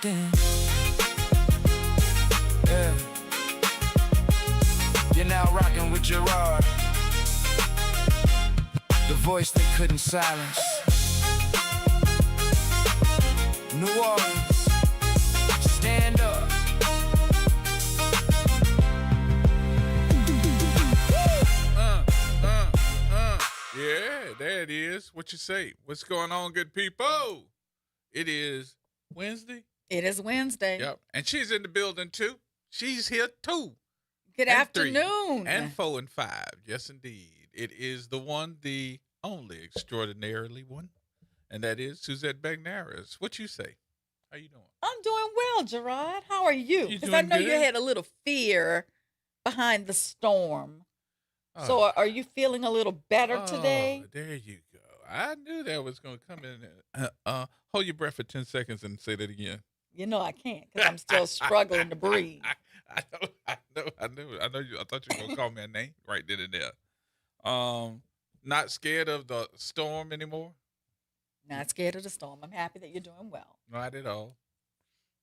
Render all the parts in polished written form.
something. Yeah. You're now rocking with Gerod, the voice they couldn't silence. New Orleans, stand up. Yeah, there it is. What you say? What's going on, good people? It is Wednesday. It is Wednesday. Yep. And she's in the building too. She's here too. Good And afternoon. 3 and 4 and 5. Yes, indeed. It is the one, the only extraordinarily one. And that is Suzette Bagnaris. What you say? How you doing? I'm doing well, Gerard. How are you? You Because I doing know you good? had a little fear behind the storm. So are you feeling a little better today? There you go. I knew that was going to come in. Hold your breath for 10 seconds and say that again. You know I can't because I'm still struggling to breathe. I know you. I thought you were gonna call me a name right then and there. Not scared of the storm anymore. Not scared of the storm. I'm happy that you're doing well. Not at all.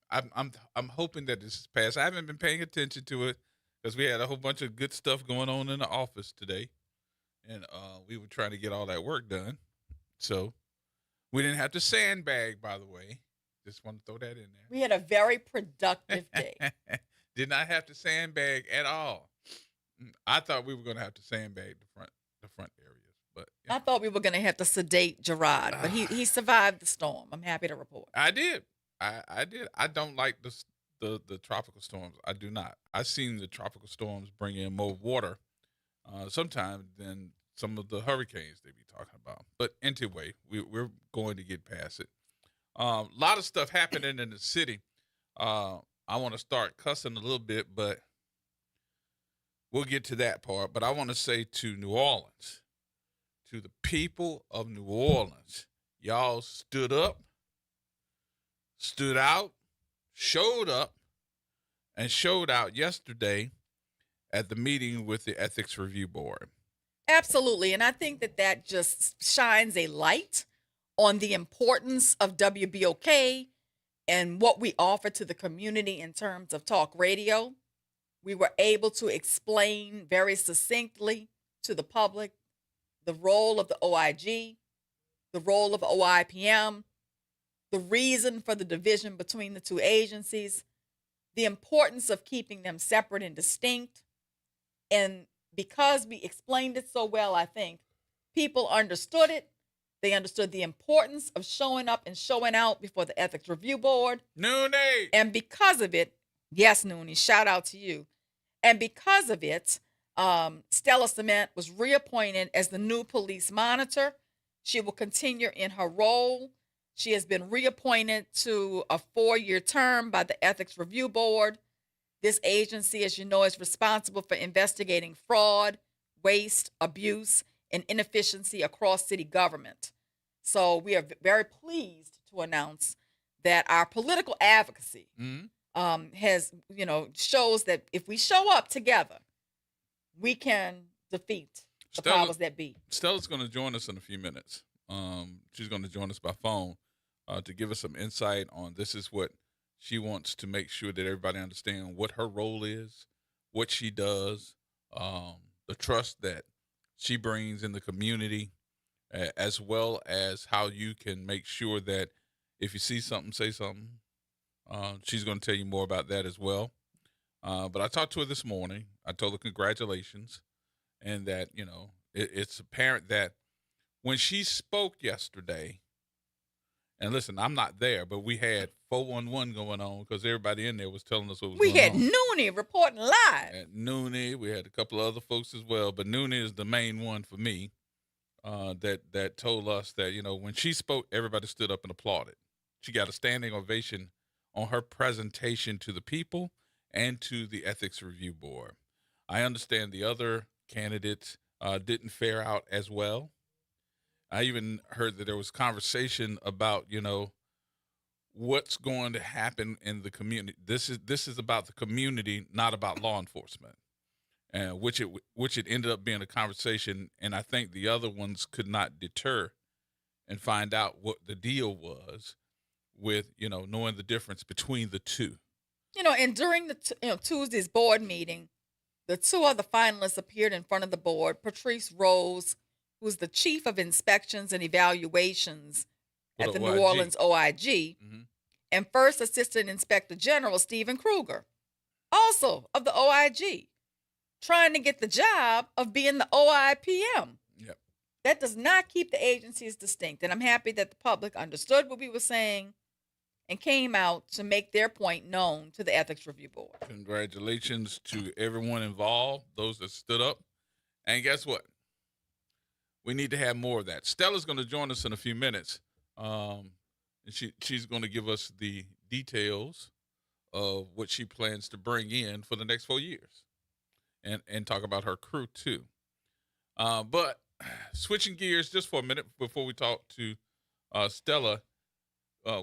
I'm hoping that this is past. I haven't been paying attention to it because we had a whole bunch of good stuff going on in the office today, and we were trying to get all that work done. So we didn't have to sandbag, by the way. Just want to throw that in there. We had a very productive day. Did not have to sandbag at all. I thought we were going to have to sandbag the front areas, but I thought we were going to have to sedate Gerard, but he survived the storm. I'm happy to report. I did. I did. I don't like the tropical storms. I do not. I've seen the tropical storms bring in more water sometimes than some of the hurricanes they be talking about. But anyway, we're going to get past it. A lot of stuff happening in the city. I want to start cussing a little bit, but we'll get to that part. But I want to say to New Orleans, to the people of New Orleans, y'all stood up, stood out, showed up, and showed out yesterday at the meeting with the Ethics Review Board. Absolutely. And I think that just shines a light on the importance of WBOK and what we offer to the community in terms of talk radio. We were able to explain very succinctly to the public the role of the OIG, the role of OIPM, the reason for the division between the two agencies, the importance of keeping them separate and distinct. And because we explained it so well, I think people understood it. They understood the importance of showing up and showing out before the Ethics Review Board. Noonie! And because of it, yes, Noonie, shout out to you. And because of it, Stella Cement was reappointed as the new police monitor. She will continue in her role. She has been reappointed to a 4-year term by the Ethics Review Board. This agency, as you know, is responsible for investigating fraud, waste, abuse, and inefficiency across city government. So we are very pleased to announce that our political advocacy has, shows that if we show up together, we can defeat the powers that be. Stella's going to join us in a few minutes. She's going to join us by phone to give us some insight on this is what she wants to make sure that everybody understands what her role is, what she does, the trust that she brings in the community, as well as how you can make sure that if you see something, say something. She's going to tell you more about that as well. But I talked to her this morning. I told her congratulations, and that, it's apparent that when she spoke yesterday, and listen, I'm not there, but we had 411 going on because everybody in there was telling us what was We going had on. Noonie reporting live. At Noonie, we had a couple of other folks as well, but Noonie is the main one for me that told us that, when she spoke, everybody stood up and applauded. She got a standing ovation on her presentation to the people and to the Ethics Review Board. I understand the other candidates didn't fare out as well. I even heard that there was conversation about, what's going to happen in the community. This is about the community, not about law enforcement, and which it ended up being a conversation. And I think the other ones could not deter and find out what the deal was with, knowing the difference between the two. And during the Tuesday's board meeting, the two other finalists appeared in front of the board. Patrice Rose, who's the chief of inspections and evaluations For at the the New OIG. Orleans OIG, Mhm. and First Assistant Inspector General Stephen Kruger, also of the OIG, trying to get the job of being the OIPM. Yep. That does not keep the agencies distinct. And I'm happy that the public understood what we were saying and came out to make their point known to the Ethics Review Board. Congratulations to everyone involved, those that stood up. And guess what? We need to have more of that. Stella's going to join us in a few minutes. And she's going to give us the details of what she plans to bring in for the next 4 years and talk about her crew too. But switching gears just for a minute before we talk to Stella,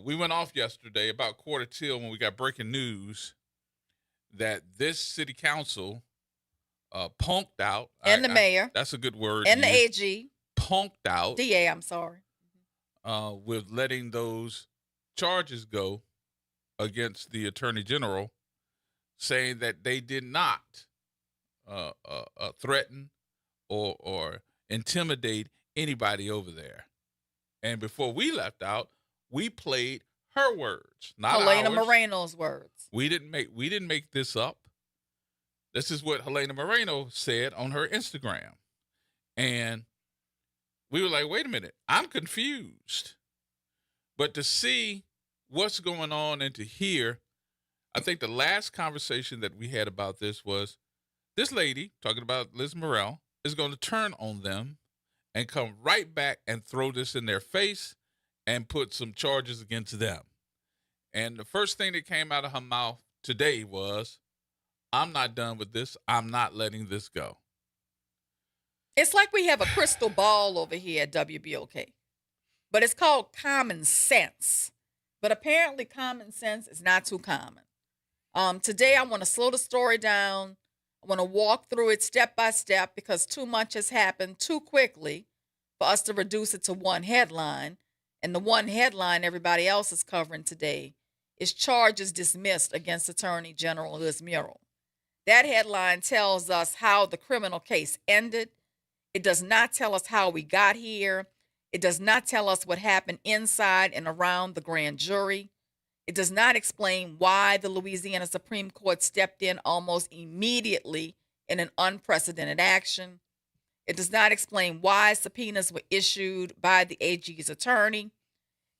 we went off yesterday about 1:45 when we got breaking news that this city council punked out. And the mayor. That's a good word. And the to use. AG. Punked out DA, I'm sorry. with letting those charges go against the attorney general, saying that they did not threaten or intimidate anybody over there. And before we left out, we played her words, not Helena ours. Moreno's words. We didn't make this up. This is what Helena Moreno said on her Instagram. And we were like, wait a minute, I'm confused. But to see what's going on and to hear, I think the last conversation that we had about this was this lady, talking about Liz Morrell, is going to turn on them and come right back and throw this in their face and put some charges against them. And the first thing that came out of her mouth today was, I'm not done with this. I'm not letting this go. It's like we have a crystal ball over here at WBOK, but it's called common sense. But apparently common sense is not too common. Today I want to slow the story down. I want to walk through it step by step because too much has happened too quickly for us to reduce it to one headline. And the one headline everybody else is covering today is charges dismissed against Attorney General Liz Muriel. That headline tells us how the criminal case ended. It does not tell us how we got here. It does not tell us what happened inside and around the grand jury. It does not explain why the Louisiana Supreme Court stepped in almost immediately in an unprecedented action. It does not explain why subpoenas were issued by the AG's attorney.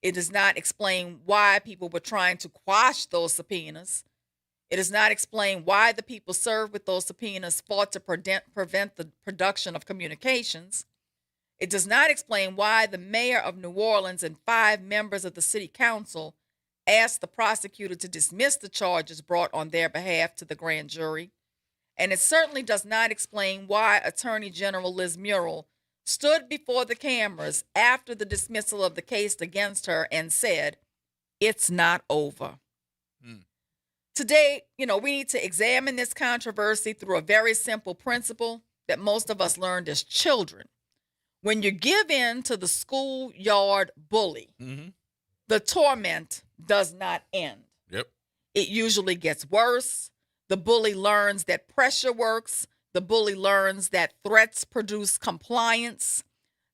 It does not explain why people were trying to quash those subpoenas. It does not explain why the people served with those subpoenas fought to prevent the production of communications. It does not explain why the mayor of New Orleans and 5 members of the city council asked the prosecutor to dismiss the charges brought on their behalf to the grand jury. And it certainly does not explain why Attorney General Liz Muriel stood before the cameras after the dismissal of the case against her and said, "It's not over." Today, we need to examine this controversy through a very simple principle that most of us learned as children. When you give in to the schoolyard bully, the torment does not end. Yep. It usually gets worse. The bully learns that pressure works. The bully learns that threats produce compliance.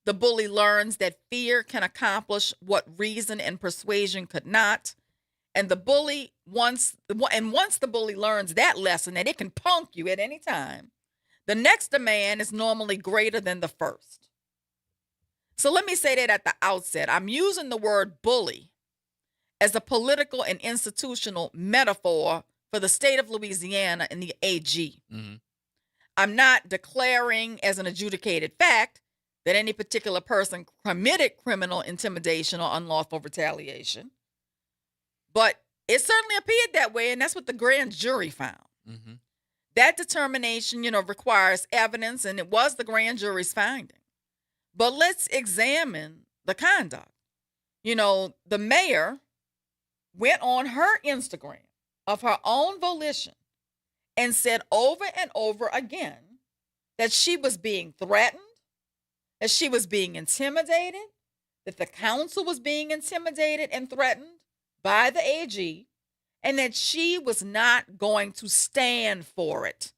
The bully learns that fear can accomplish what reason and persuasion could not. And once the bully learns that lesson, that it can punk you at any time, the next demand is normally greater than the first. So let me say that at the outset. I'm using the word bully as a political and institutional metaphor for the state of Louisiana and the AG. I'm not declaring as an adjudicated fact that any particular person committed criminal intimidation or unlawful retaliation. But it certainly appeared that way, and that's what the grand jury found. That determination, requires evidence, and it was the grand jury's finding. But let's examine the conduct. The mayor went on her Instagram of her own volition and said over and over again that she was being threatened, that she was being intimidated, that the council was being intimidated and threatened by the AG and that she was not going to stand for it.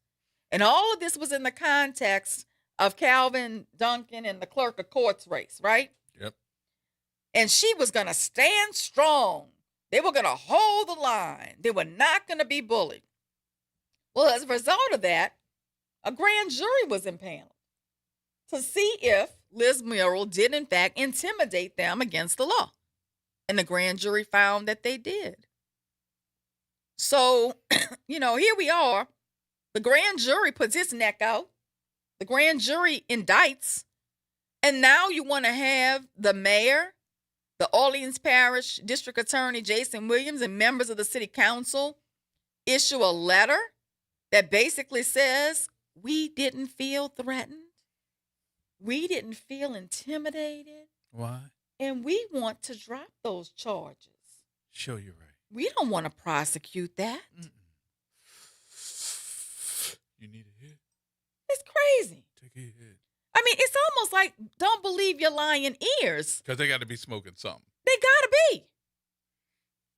And all of this was in the context of Calvin Duncan and the clerk of courts race, right? Yep. And she was going to stand strong. They were going to hold the line. They were not going to be bullied. Well, as a result of that, a grand jury was impaneled to see if Liz Muriel did, in fact, intimidate them against the law. And the grand jury found that they did. So, here we are. The grand jury puts its neck out. The grand jury indicts. And now you want to have the mayor, the Orleans Parish District Attorney Jason Williams, and members of the city council issue a letter that basically says, we didn't feel threatened. We didn't feel intimidated. Why? And we want to drop those charges. Sure, you're right. We don't want to prosecute that. Mm-mm. You need a hit? It's crazy. Take a hit. I mean, it's almost like don't believe your lying ears. Because they got to be smoking something. They gotta be.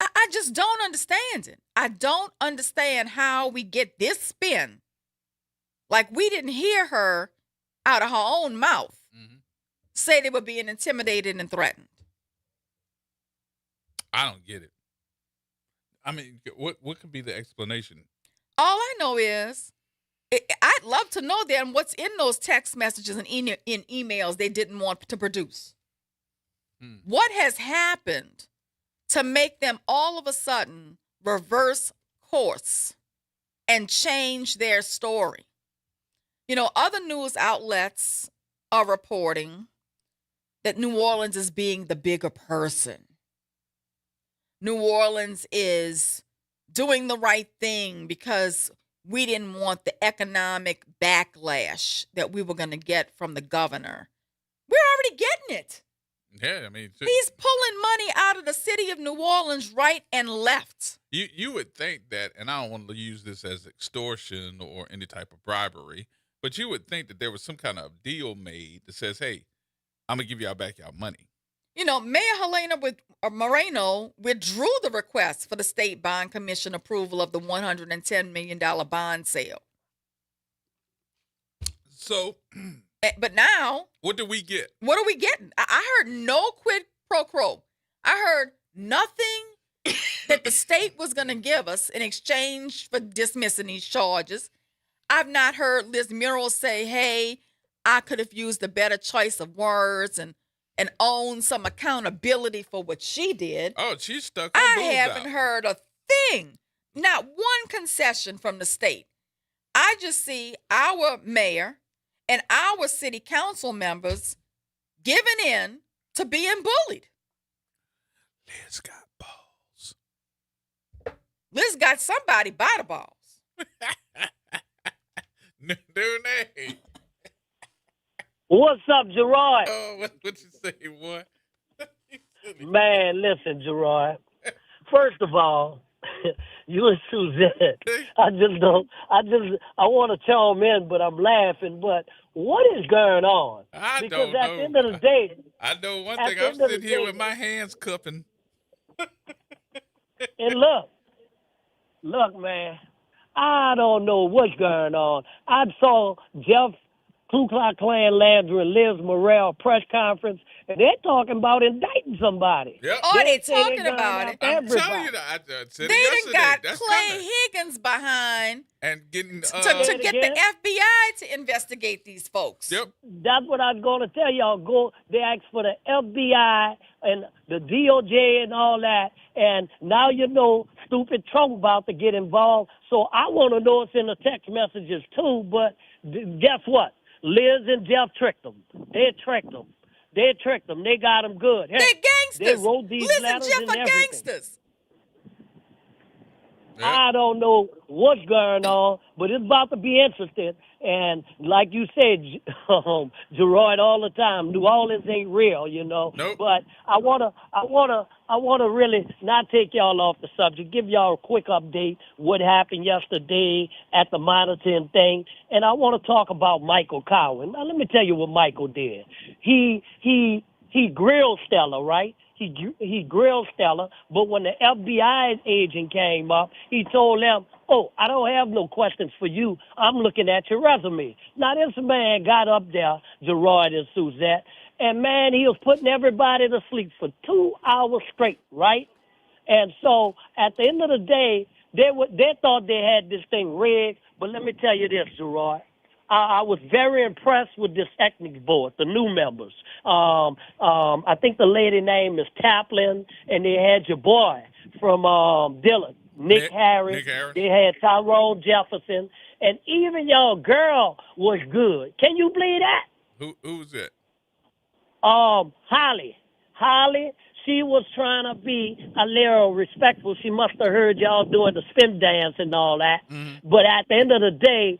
I just don't understand it. I don't understand how we get this spin. Like we didn't hear her out of her own mouth say they were being intimidated and threatened. I don't get it. I mean, what could be the explanation? All I know is I'd love to know then what's in those text messages and in emails they didn't want to produce. What has happened to make them all of a sudden reverse course and change their story? Other news outlets are reporting that New Orleans is being the bigger person. New Orleans is doing the right thing because we didn't want the economic backlash that we were going to get from the governor. We're already getting it. Yeah, I mean, He's pulling money out of the city of New Orleans right and left. You would think that, and I don't want to use this as extortion or any type of bribery, but you would think that there was some kind of deal made that says, hey, I'm going to give y'all back y'all money. Mayor Helena Moreno withdrew the request for the State Bond Commission approval of the $110 million bond sale. So, but now, what do we get? What are we getting? I heard no quid pro quo. I heard nothing that the state was going to give us in exchange for dismissing these charges. I've not heard Liz Muriel say, hey, I could have used a better choice of words and own some accountability for what she did. Oh, she's stuck her I boobs haven't out. heard a thing, not one concession from the state. I just see our mayor and our city council members giving in to being bullied. Liz got balls. Liz got somebody by the balls. Dooney. What's up, Gerard? Oh, what you say, boy? Man, listen, Gerard. First of all, you and Suzette, I want to chime in, but I'm laughing. But what is going on? I because don't at know. the end of the day, I know one at thing. the I'm end of the sitting here day- with my hands cupping. and look, man, I don't know what's going on. I saw Jeff Ku Klux Klan Landry and Liz Morrell press conference, and they're talking about indicting somebody. Yep. Oh, they say talking gonna about it. after I'm everybody. telling you that. I said They it done yesterday. got That's Clay coming. Higgins behind And getting to get again? the FBI to investigate these folks. Yep. That's what I was going to tell y'all. They asked for the FBI and the DOJ and all that, and now stupid Trump about to get involved. So I want to know it's in the text messages too. But guess what? Liz and Jeff tricked them. They tricked them. They got them good. Hey, They're gangsters. They wrote these Liz and letters Jeff and are everything. gangsters. Yep. I don't know what's going on, but it's about to be interesting. And like you said, Gerard, all the time, New Orleans ain't real, Nope. But I wanna really not take y'all off the subject. Give y'all a quick update what happened yesterday at the monitoring thing, and I want to talk about Michael Cowan. Now let me tell you what Michael did. He grilled Stella, right? he grilled Stella, but when the FBI agent came up, he told them, "Oh, I don't have no questions for you. I'm looking at your resume." Now this man got up there, Gerard and Suzette, and man, he was putting everybody to sleep for 2 hours straight, right? And so at the end of the day, they thought they had this thing rigged. But let me tell you this, Gerard. I was very impressed with this ethnic board, the new members. I think the lady name is Taplin, and they had your boy from Dillon, Nick Harris. They had Tyrone Jefferson, and even your girl was good. Can you believe that? Who was it? Holly. She was trying to be a little respectful. She must have heard y'all doing the spin dance and all that. Mm-hmm. But at the end of the day,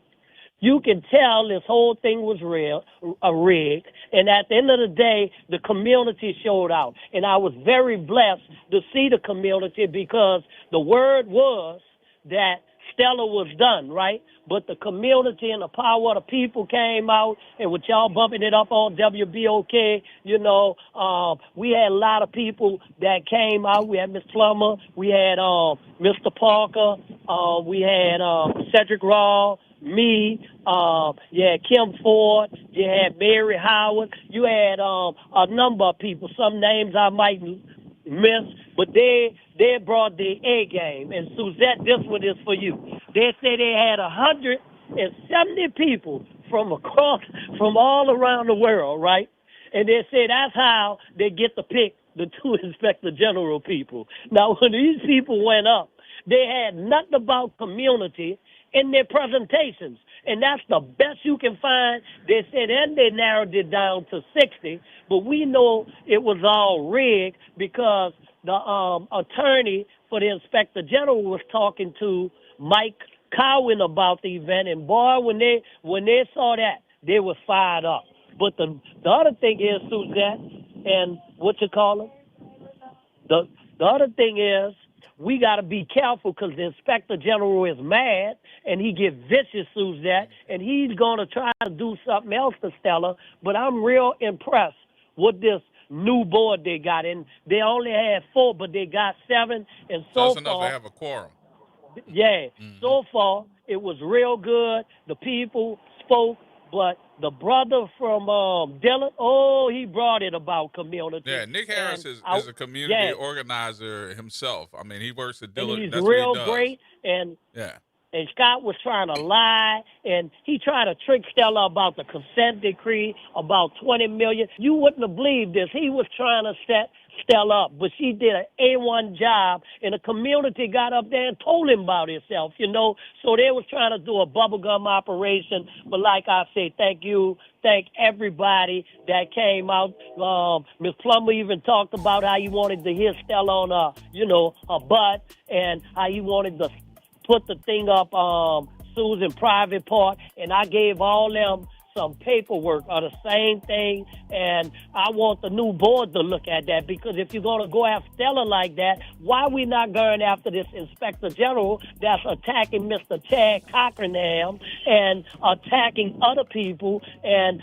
you can tell this whole thing was rigged. And at the end of the day, the community showed out. And I was very blessed to see the community because the word was that Stella was done, right? But the community and the power of the people came out, and with y'all bumping it up on WBOK, we had a lot of people that came out. We had Miss Plummer, we had Mr. Parker, we had Cedric Raw, me, you had Kim Ford, you had Mary Howard, you had a number of people, some names I might miss, but they brought the A game. And Suzette, this one is for you. They say they had 170 people from all around the world, right? And they say that's how they get to pick the two Inspector General people. Now, when these people went up, they had nothing about community in their presentations. And that's the best you can find. They said, and they narrowed it down to 60, but we know it was all rigged because the attorney for the Inspector General was talking to Mike Cowan about the event, and boy, when they saw that, they were fired up. But the other thing is, Suzette, and what you call it? The other thing is, we got to be careful because the Inspector General is mad and he get vicious, Suzette, and he's going to try to do something else to Stella. But I'm real impressed with this new board they got. And they only had 4, but they got 7. And so that's far, enough to have a quorum. Yeah. Mm-hmm. So far, it was real good. The people spoke. But the brother from Dillon, he brought it about community. Yeah, Nick Harris is a community organizer himself. I mean, he works at Dillon. And he's real great. And Scott was trying to lie, and he tried to trick Stella about the consent decree, about $20 million. You wouldn't have believed this. He was trying to set Stella up, but she did an A1 job, and the community got up there and told him about himself, So they was trying to do a bubblegum operation, but like I say, thank everybody that came out. Miss Plummer even talked about how he wanted to hit Stella on her butt, and how he wanted to put the thing up Susan private part, and I gave all them some paperwork or the same thing, and I want the new board to look at that, because if you're going to go after Stella like that, why are we not going after this Inspector General that's attacking Mr. Chad Cochranham and attacking other people and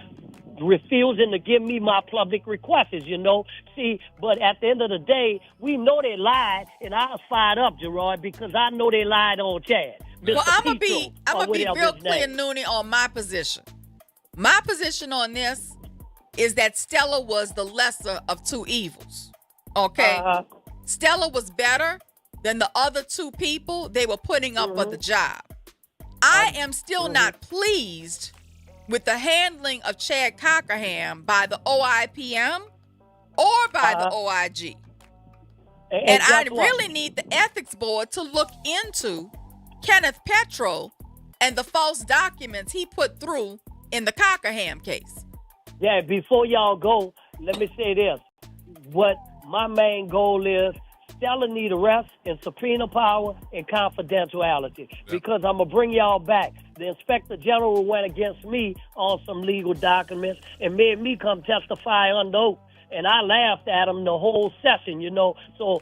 refusing to give me my public requests, See, but at the end of the day, we know they lied, and I was fired up, Gerard, because I know they lied on Chad. Well, I'm gonna be real clear, Noonie, on my position. My position on this is that Stella was the lesser of two evils. Okay? Stella was better than the other two people they were putting up for the job. I am still not pleased with the handling of Chad Cockerham by the OIPM or by the OIG. And I really need the ethics board to look into Kenneth Petro and the false documents he put through in the Cockerham case. Yeah, before y'all go, let me say this. What my main goal is, Stella need arrest and subpoena power and confidentiality. Because I'm going to bring y'all back. The Inspector General went against me on some legal documents and made me come testify under oath. And I laughed at him the whole session, So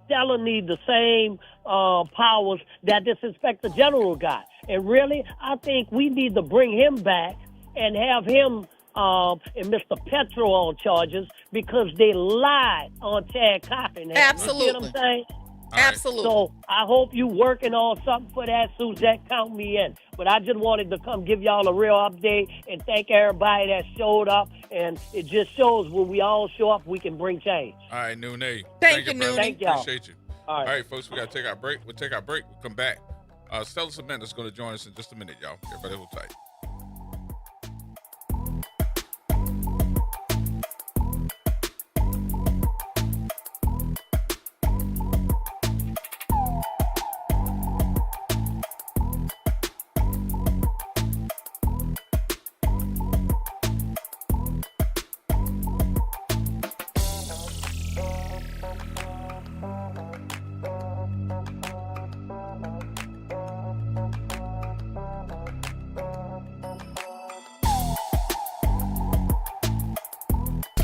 Stella need the same powers that this Inspector General got. And really, I think we need to bring him back and have him and Mr. Petro on charges because they lied on Chad Cochran. Absolutely. You see what I'm saying? right. Absolutely. So I hope you working on something for that, Suzette. Count me in. But I just wanted to come give y'all a real update and thank everybody that showed up. And it just shows when we all show up, we can bring change. All right, Nooney. Thank you, brother. Nooney. Thank y'all. Appreciate you. All right. Folks, we got to take our break. We'll take our break. We'll come back. Stella Cemenda's going to join us in just a minute, y'all. Everybody hold tight.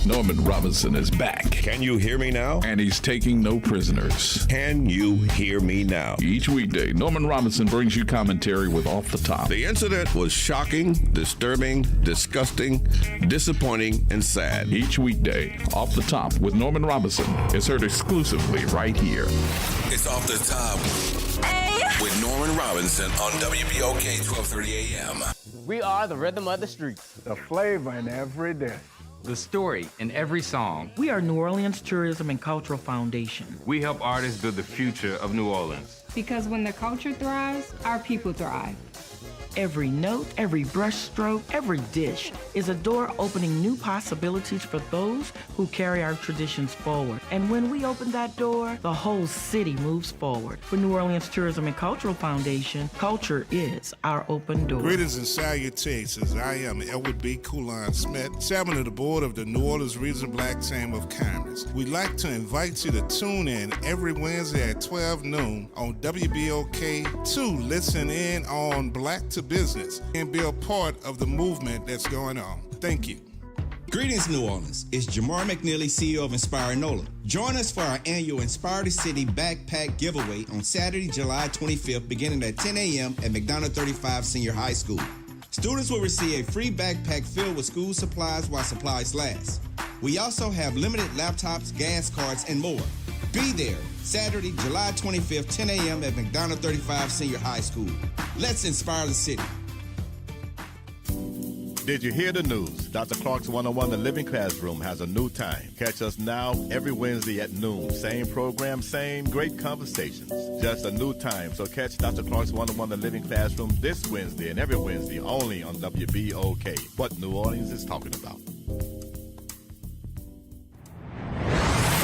Norman Robinson is back, Can you hear me now? and he's taking no prisoners. Can you hear me now? Each weekday, Norman Robinson brings you commentary with Off the Top. The incident was shocking, disturbing, disgusting, disappointing, and sad. Each weekday, Off the Top with Norman Robinson is heard exclusively right here. It's Off the Top with Norman Robinson on WBOK 1230 AM. We are the rhythm of the streets. The flavor in every dish. The story in every song. We are New Orleans Tourism and Cultural Foundation. We help artists build the future of New Orleans. Because when the culture thrives, our people thrive. Every note, every brushstroke, every dish is a door opening new possibilities for those who carry our traditions forward. And when we open that door, the whole city moves forward. For New Orleans Tourism and Cultural Foundation, culture is our open door. Greetings and salutations. I am Elwood B. Coulon Smith, chairman of the board of the New Orleans Regional Black Chamber of Commerce. We'd like to invite you to tune in every Wednesday at 12 noon on WBOK to listen in on Black to Business and be a part of the movement that's going on. Thank you. Greetings, New Orleans. It's Jamar McNeely, CEO of Inspire NOLA. Join us for our annual Inspire the City Backpack Giveaway on Saturday, July 25th, beginning at 10 a.m. at McDonough 35 Senior High School. Students will receive a free backpack filled with school supplies while supplies last. We also have limited laptops, gas cards, and more. Be there Saturday, July 25th, 10 a.m. at McDonough 35 Senior High School. Let's inspire the city. Did you hear the news? Dr. Clark's 101 The Living Classroom has a new time. Catch us now every Wednesday at noon. Same program, same great conversations. Just a new time. So catch Dr. Clark's 101 The Living Classroom this Wednesday and every Wednesday only on WBOK. What New Orleans is talking about.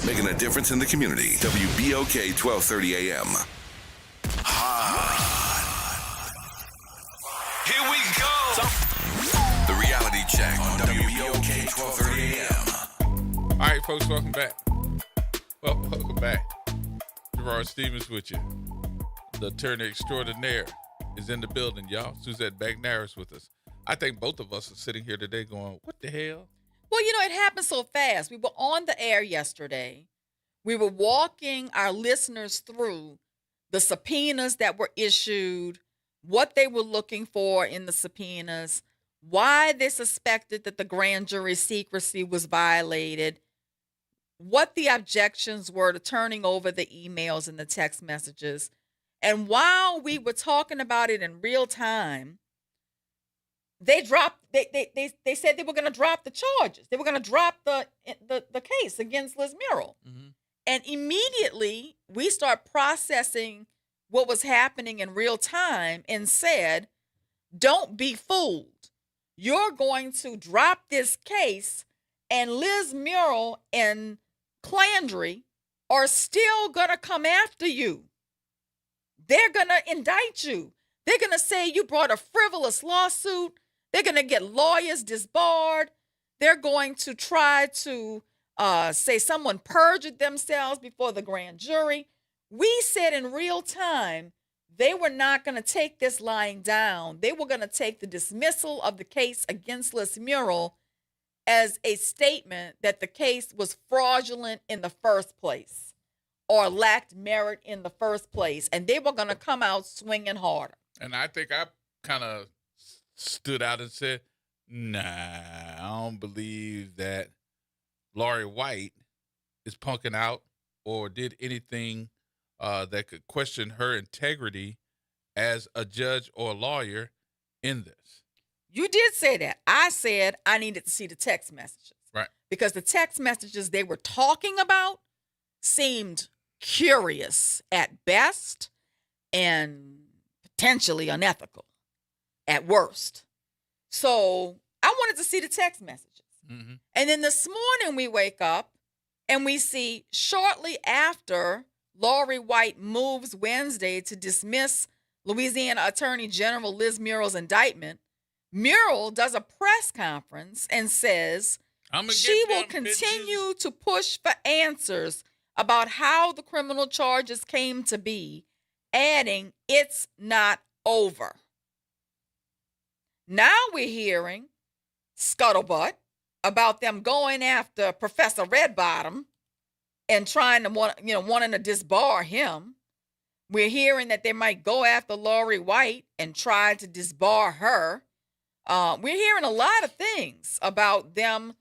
Making a difference in the community. WBOK 1230 AM. Here we go. The reality check on WBOK 1230 AM. All right, folks, welcome back. Well, welcome back. Gerard Stevens with you. The attorney extraordinaire is in the building, y'all. Suzette Bagnair is with us. I think both of us are sitting here today going, what the hell? Well, you know, it happened so fast. We were on the air yesterday. We were walking our listeners through the subpoenas that were issued, what they were looking for in the subpoenas, why they suspected that the grand jury secrecy was violated, what the objections were to turning over the emails and the text messages. And while we were talking about it in real time, they said they were going to drop the charges. They were going to drop the case against Liz Murrell. Mm-hmm. And immediately we start processing what was happening in real time and said, don't be fooled. You're going to drop this case and Liz Murrell and Clandry are still going to come after you. They're going to indict you. They're going to say you brought a frivolous lawsuit. They're going to get lawyers disbarred. They're going to try to say someone perjured themselves before the grand jury. We said in real time, they were not going to take this lying down. They were going to take the dismissal of the case against Liz Murrell as a statement that the case was fraudulent in the first place or lacked merit in the first place. And they were going to come out swinging harder. And I think I kind of stood out and said, nah. I don't believe that Lori White is punking out or did anything that could question her integrity as a judge or a lawyer in this. You did say that. I said I needed to see the text messages. Right. Because the text messages they were talking about seemed curious at best and potentially unethical at worst. So I wanted to see the text messages. Mm-hmm. And then this morning we wake up and we see shortly after Lori White moves Wednesday to dismiss Louisiana Attorney General Liz Murrow's indictment, Murrow does a press conference and says she will continue to push for answers about how the criminal charges came to be, adding, "It's not over." Now we're hearing scuttlebutt about them going after Professor Redbottom and trying to wanting to disbar him. We're hearing that they might go after Lori White and try to disbar her. We're hearing a lot of things about them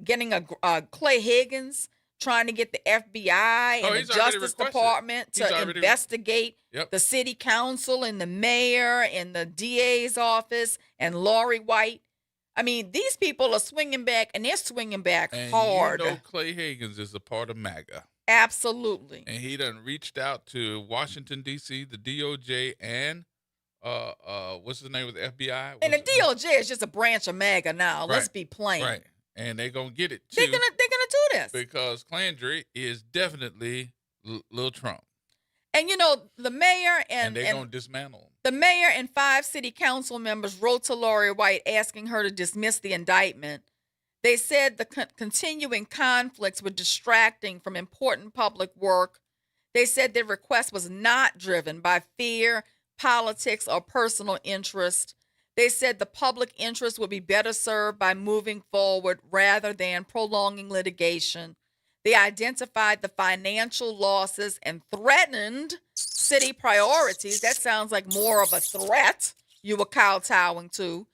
getting a Clay Higgins, trying to get the FBI and the Justice Department to investigate the city council and the mayor and the DA's office and Lori White. I mean, these people are swinging back, and they're swinging back hard. You know Clay Higgins is a part of MAGA. Absolutely. And he done reached out to Washington, D.C., the DOJ, and what's the name of the FBI? And the DOJ is just a branch of MAGA now. Let's be plain. Right. And they're going to get it, too. They're gonna do this. Because Clandry is definitely Lil Trump. And, the mayor and they're going to dismantle him. The mayor and 5 city council members wrote to Lori White asking her to dismiss the indictment. They said the continuing conflicts were distracting from important public work. They said their request was not driven by fear, politics, or personal interest. They said the public interest would be better served by moving forward rather than prolonging litigation. They identified the financial losses and threatened city priorities. That sounds like more of a threat you were kowtowing to.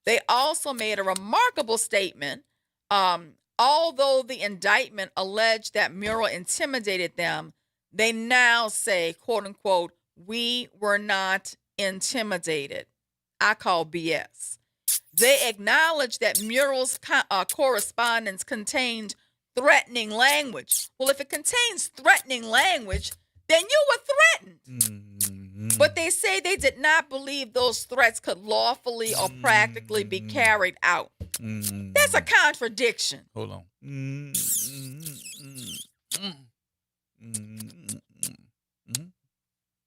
They also made a remarkable statement. Although the indictment alleged that Murrow intimidated them, they now say, quote unquote, "We were not intimidated." I call BS. They acknowledge that Murrow's correspondence contained threatening language. Well, if it contains threatening language, then you were threatened. Mm-hmm. But they say they did not believe those threats could lawfully or practically be carried out. Mm-hmm. That's a contradiction. Hold on.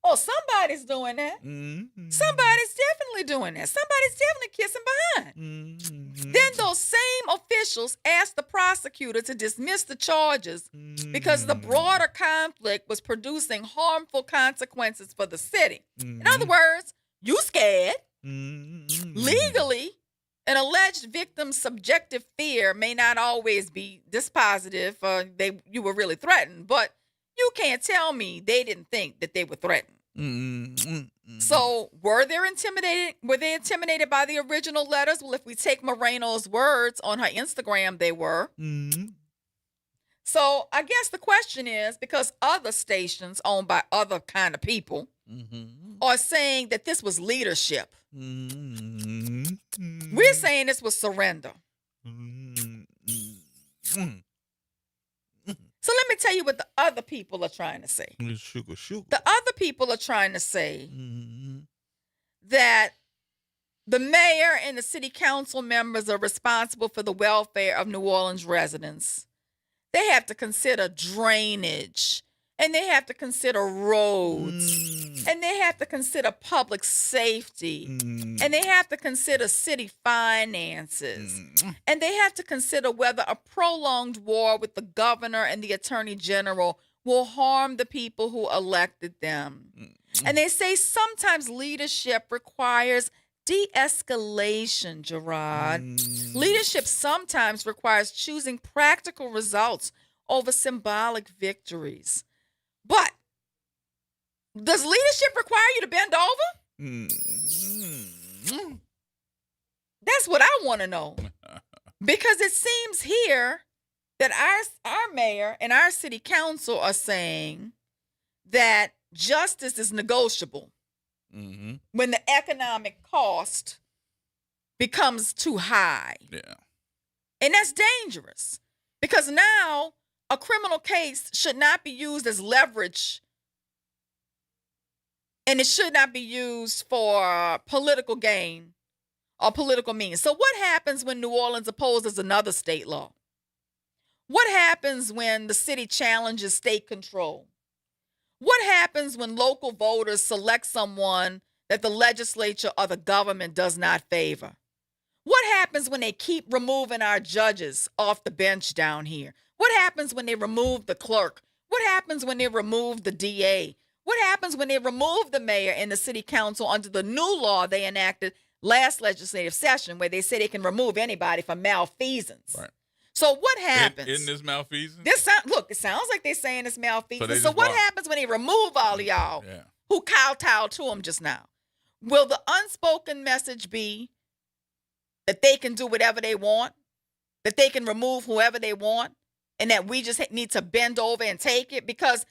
Oh, somebody's doing that. Mm-hmm. Somebody's definitely doing that. Somebody's definitely kissing behind. Mm-hmm. Then those same officials asked the prosecutor to dismiss the charges because the broader conflict was producing harmful consequences for the city. In other words, you scared. Legally, an alleged victim's subjective fear may not always be dispositive. You were really threatened, but you can't tell me they didn't think that they were threatened. So were they intimidated? Were they intimidated by the original letters? Well, if we take Moreno's words on her Instagram, they were. So I guess the question is, because other stations owned by other kind of people are saying that this was leadership. We're saying this was surrender. So let me tell you what the other people are trying to say. The other people are trying to say that the mayor and the city council members are responsible for the welfare of New Orleans residents. They have to consider drainage, and they have to consider roads, and they have to consider public safety, and they have to consider city finances, and they have to consider whether a prolonged war with the governor and the attorney general will harm the people who elected them. And they say sometimes leadership requires de-escalation, Gerod. Leadership sometimes requires choosing practical results over symbolic victories. But does leadership require you to bend over? That's what I want to know. Because it seems here that our mayor and our city council are saying that justice is negotiable when the economic cost becomes too high. Yeah. And that's dangerous because now a criminal case should not be used as leverage, and it should not be used for political gain or political means. So what happens when New Orleans opposes another state law? What happens when the city challenges state control? What happens when local voters select someone that the legislature or the government does not favor? What happens when they keep removing our judges off the bench down here? What happens when they remove the clerk? What happens when they remove the DA? What happens when they remove the mayor and the city council under the new law they enacted last legislative session where they say they can remove anybody for malfeasance? Right. So what happens? In this malfeasance? Look, it sounds like they're saying it's malfeasance. So So what happens when they remove all of y'all who kowtowed to them just now? Will the unspoken message be that they can do whatever they want, that they can remove whoever they want, and that we just need to bend over and take it? Because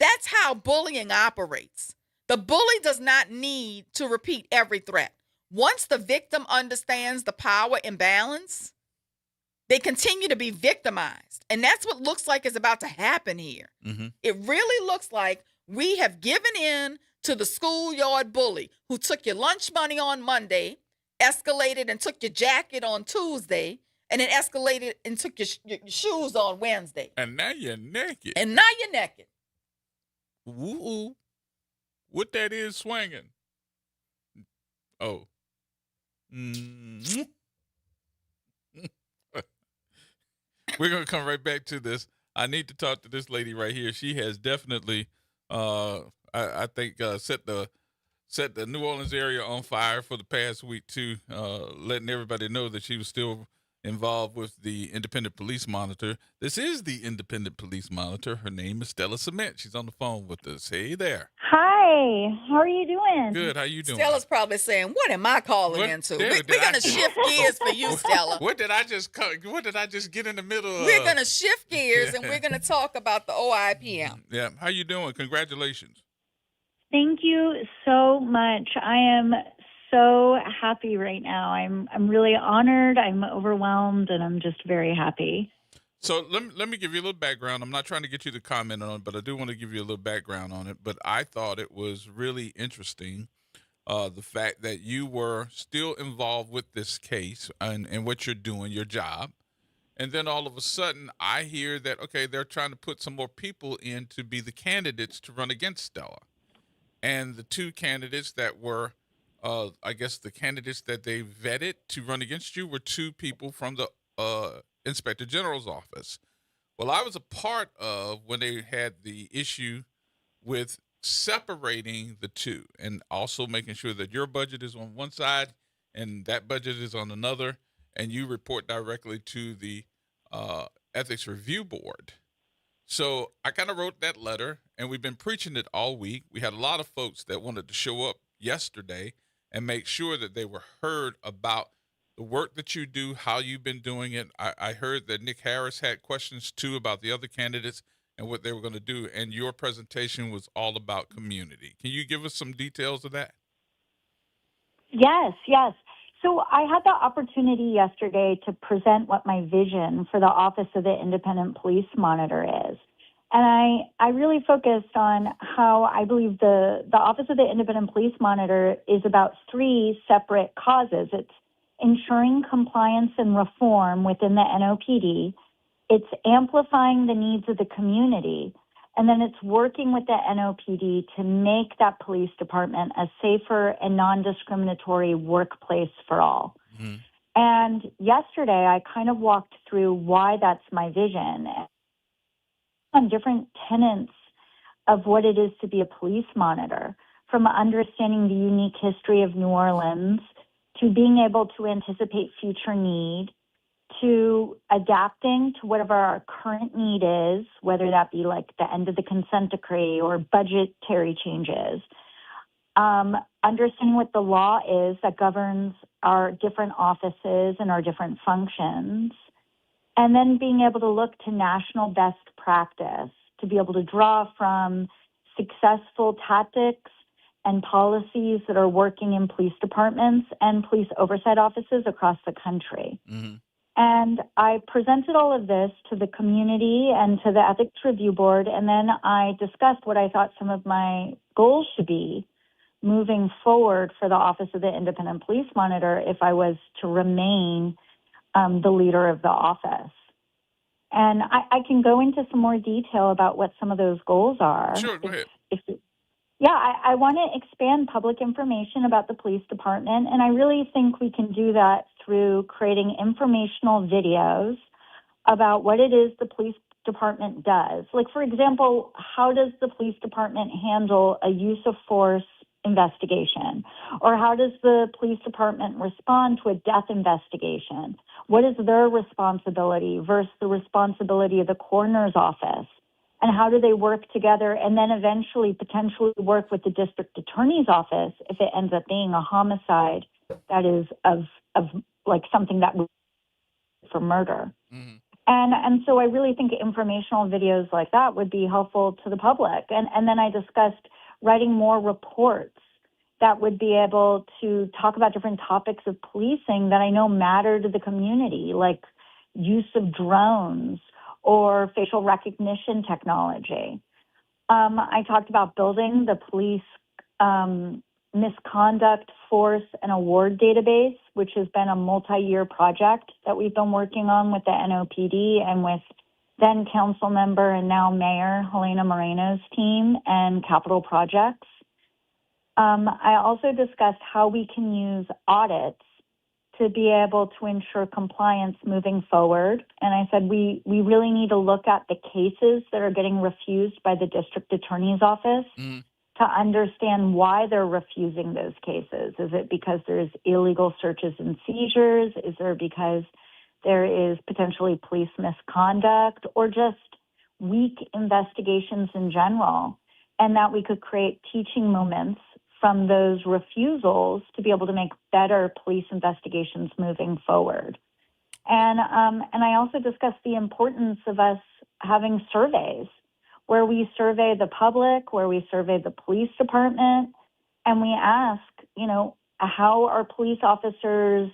that's how bullying operates. The bully does not need to repeat every threat. Once the victim understands the power imbalance, they continue to be victimized. And that's what looks like is about to happen here. It really looks like we have given in to the schoolyard bully who took your lunch money on Monday, escalated and took your jacket on Tuesday, and then escalated and took your shoes on Wednesday. And now you're naked. Woo-oo. What that is swinging? Oh. We're going to come right back to this. I need to talk to this lady right here. She has definitely, I think, set the New Orleans area on fire for the past week, too, letting everybody know that she was still involved with the Independent Police Monitor. This is the Independent Police Monitor. Her name is Stella Cement. She's on the phone with us. Hey there. Hi. How are you doing? Good. How you doing? Stella's probably saying, what am I calling into? We're going to shift gears for you, Stella. What did I just get in the middle of? We're going to shift gears and we're going to talk about the OIPM. Yeah. How you doing? Congratulations. Thank you so much. I am so happy right now. I'm really honored. I'm overwhelmed, and I'm just very happy. So let me give you a little background. I'm not trying to get you to comment on it, but I do want to give you a little background on it. But I thought it was really interesting, the fact that you were still involved with this case and what you're doing, your job. And then all of a sudden, I hear that, okay, they're trying to put some more people in to be the candidates to run against Stella. And the two candidates that were, I guess the candidates that they vetted to run against you were two people from the Inspector General's office. Well, I was a part of when they had the issue with separating the two and also making sure that your budget is on one side and that budget is on another, and you report directly to the Ethics Review Board. So I kind of wrote that letter, and we've been preaching it all week. We had a lot of folks that wanted to show up yesterday and make sure that they were heard about the work that you do, how you've been doing it. I heard that Nick Harris had questions, too, about the other candidates and what they were going to do, and your presentation was all about community. Can you give us some details of that? Yes. So I had the opportunity yesterday to present what my vision for the Office of the Independent Police Monitor is. And I really focused on how I believe the Office of the Independent Police Monitor is about three separate causes. It's ensuring compliance and reform within the NOPD. It's amplifying the needs of the community. And then it's working with the NOPD to make that police department a safer and non-discriminatory workplace for all. Mm-hmm. And yesterday, I kind of walked through why that's my vision on different tenets of what it is to be a police monitor, from understanding the unique history of New Orleans to being able to anticipate future need, to adapting to whatever our current need is, whether that be like the end of the consent decree or budgetary changes, understanding what the law is that governs our different offices and our different functions, and then being able to look to national best practice to be able to draw from successful tactics and policies that are working in police departments and police oversight offices across the country. Mm-hmm. And I presented all of this to the community and to the Ethics Review Board, and then I discussed what I thought some of my goals should be moving forward for the Office of the Independent Police Monitor if I was to remain the leader of the office. And I can go into some more detail about what some of those goals are. Sure, go ahead. I want to expand public information about the police department, and I really think we can do that through creating informational videos about what it is the police department does. Like, for example, how does the police department handle a use of force investigation? Or how does the police department respond to a death investigation? What is their responsibility versus the responsibility of the coroner's office? And how do they work together and then eventually potentially work with the district attorney's office if it ends up being a homicide that is of like something that would for murder? Mm-hmm. And so I really think informational videos like that would be helpful to the public. And then I discussed writing more reports that would be able to talk about different topics of policing that I know matter to the community, like use of drones or facial recognition technology. I talked about building the police misconduct force and award database, which has been a multi-year project that we've been working on with the NOPD and with then council member and now Mayor Helena Moreno's team and Capital Projects. I also discussed how we can use audits to be able to ensure compliance moving forward. And I said we really need to look at the cases that are getting refused by the district attorney's office to understand why they're refusing those cases. Is it because there's illegal searches and seizures? Is there because there is potentially police misconduct or just weak investigations in general? And that we could create teaching moments from those refusals to be able to make better police investigations moving forward. And I also discussed the importance of us having surveys where we survey the public, where we survey the police department, and we ask, how are police officers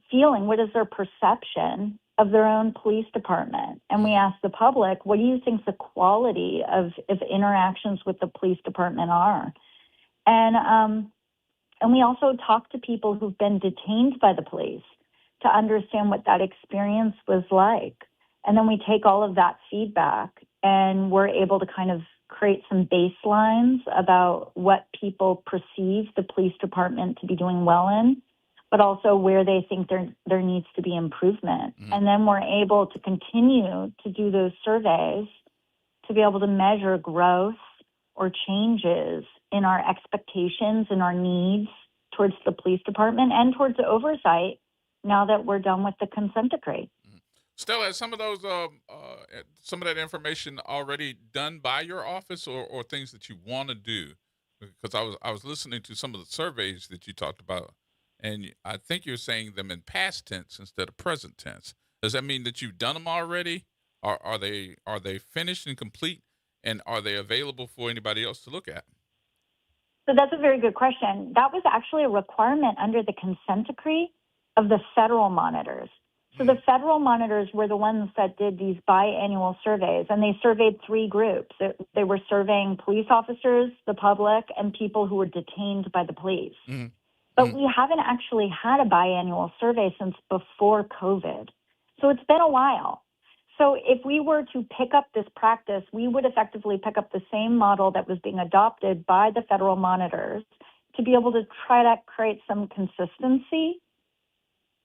feeling? What is their perception of their own police department? And we ask the public, what do you think the quality of interactions with the police department are? And we also talk to people who've been detained by the police to understand what that experience was like. And then we take all of that feedback and we're able to kind of create some baselines about what people perceive the police department to be doing well in, but also where they think there needs to be improvement. And then we're able to continue to do those surveys to be able to measure growth or changes in our expectations and our needs towards the police department and towards the oversight now that we're done with the consent decree. Stella, is some of those, some of that information already done by your office, or things that you want to do? Because I was listening to some of the surveys that you talked about, and I think you're saying them in past tense instead of present tense. Does that mean that you've done them already? Are they finished and complete, and are they available for anybody else to look at? So that's a very good question. That was actually a requirement under the consent decree of the federal monitors. So the federal monitors were the ones that did these biannual surveys, and they surveyed 3 groups. They were surveying police officers, the public, and people who were detained by the police. But we haven't actually had a biannual survey since before COVID. So it's been a while. So if we were to pick up this practice, we would effectively pick up the same model that was being adopted by the federal monitors to be able to try to create some consistency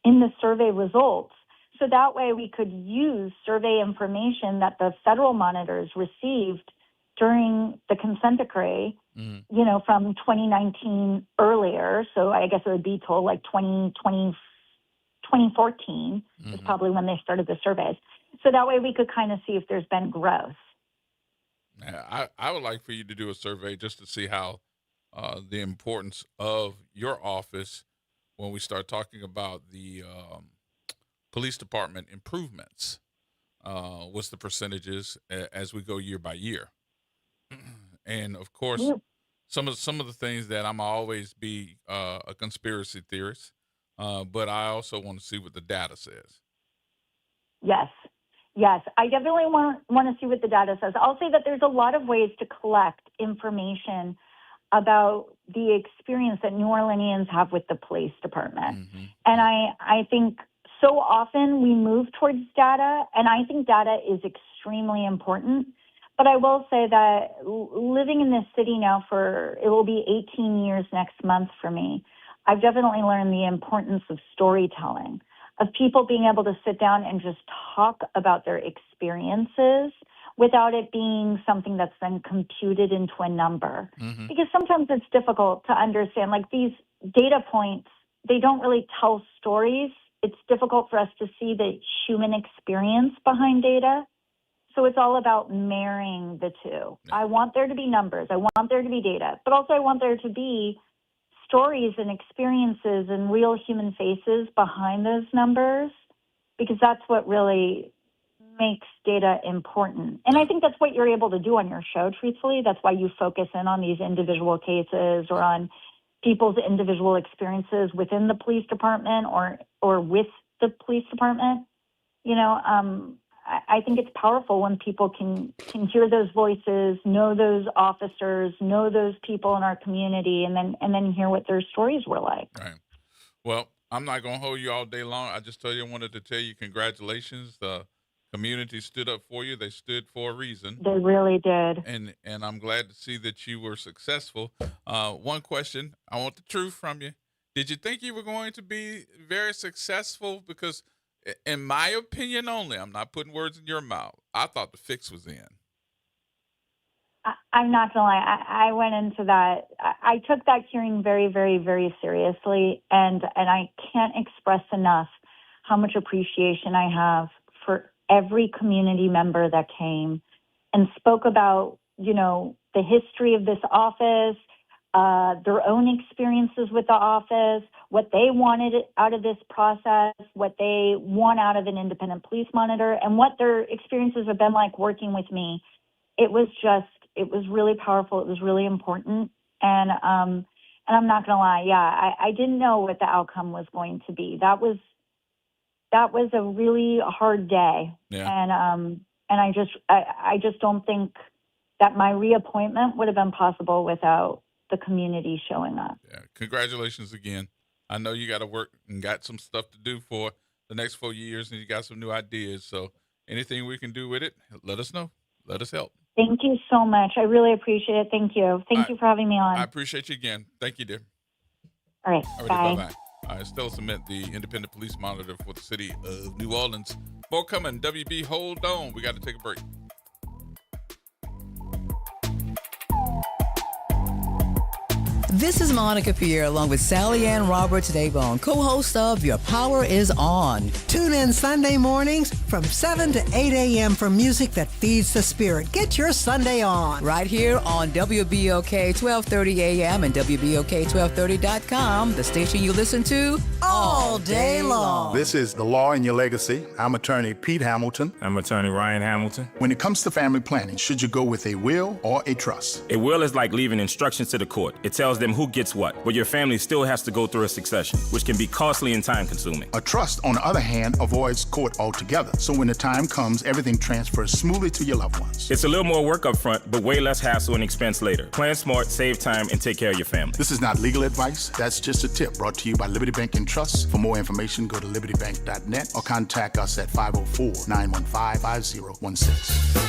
in the survey results. So that way we could use survey information that the federal monitors received during the consent decree, from 2019 earlier. So I guess it would be till like 2014 is probably when they started the surveys. So that way we could kind of see if there's been growth. I would like for you to do a survey just to see how the importance of your office when we start talking about the police department improvements. What's the percentages as we go year by year? And of course, some of the things that I'm always be a conspiracy theorist, but I also want to see what the data says. Yes, I definitely want to see what the data says. I'll say that there's a lot of ways to collect information about the experience that New Orleanians have with the police department. And I think so often we move towards data, and I think data is extremely important. But I will say that living in this city now it will be 18 years next month for me, I've definitely learned the importance of storytelling, of people being able to sit down and just talk about their experiences without it being something that's then computed into a number. Because sometimes it's difficult to understand, like these data points, they don't really tell stories. It's difficult for us to see the human experience behind data. So it's all about marrying the two. I want there to be numbers. I want there to be data, but also I want there to be stories and experiences and real human faces behind those numbers, because that's what really makes data important. And I think that's what you're able to do on your show, truthfully. That's why you focus in on these individual cases or on people's individual experiences within the police department or with the police department. You know, I think it's powerful when people can hear those voices, know those officers, know those people in our community, and then hear what their stories were like. Right. Well, I'm not going to hold you all day long. I just told you I wanted to tell you congratulations. The community stood up for you. They stood for a reason. They really did. And I'm glad to see that you were successful. One question, I want the truth from you. Did you think you were going to be very successful? Because in my opinion only, I'm not putting words in your mouth, I thought the fix was in. I'm not going to lie. I went into that. I took that hearing very, very, very seriously. And I can't express enough how much appreciation I have for every community member that came and spoke about, you know, the history of this office, their own experiences with the office, what they wanted out of this process, what they want out of an independent police monitor, and what their experiences have been like working with me. It was really powerful. It was really important. And I'm not going to lie. Yeah, I didn't know what the outcome was going to be. That was a really hard day. Yeah. And I just don't think that my reappointment would have been possible without the community showing up. Yeah. Congratulations again. I know you got to work and got some stuff to do for the next 4 years, and you got some new ideas. So anything we can do with it, let us know. Let us help. Thank you so much. I really appreciate it. Thank you. Thank you for having me on. I appreciate you again. Thank you, dear. All right. Bye. Bye-bye. All right, Stella Cement, the independent police monitor for the city of New Orleans. More coming. WB, hold on. We got to take a break. This is Monica Pierre along with Sally Ann Roberts Daybone, co-host of Your Power is On. Tune in Sunday mornings from 7 to 8 a.m. for music that feeds the spirit. Get your Sunday on. Right here on WBOK 1230 a.m. and WBOK1230.com, the station you listen to all day long. This is The Law in Your Legacy. I'm attorney Pete Hamilton. I'm attorney Ryan Hamilton. When it comes to family planning, should you go with a will or a trust? A will is like leaving instructions to the court. It tells them who gets what, but your family still has to go through a succession, which can be costly and time-consuming. A trust, on the other hand, avoids court altogether. So when the time comes, everything transfers smoothly to your loved ones. It's a little more work up front, but way less hassle and expense later. Plan smart, save time, and take care of your family. This is not legal advice. That's just a tip brought to you by Liberty Bank and Trust. For more information, go to libertybank.net or contact us at 504-915-5016.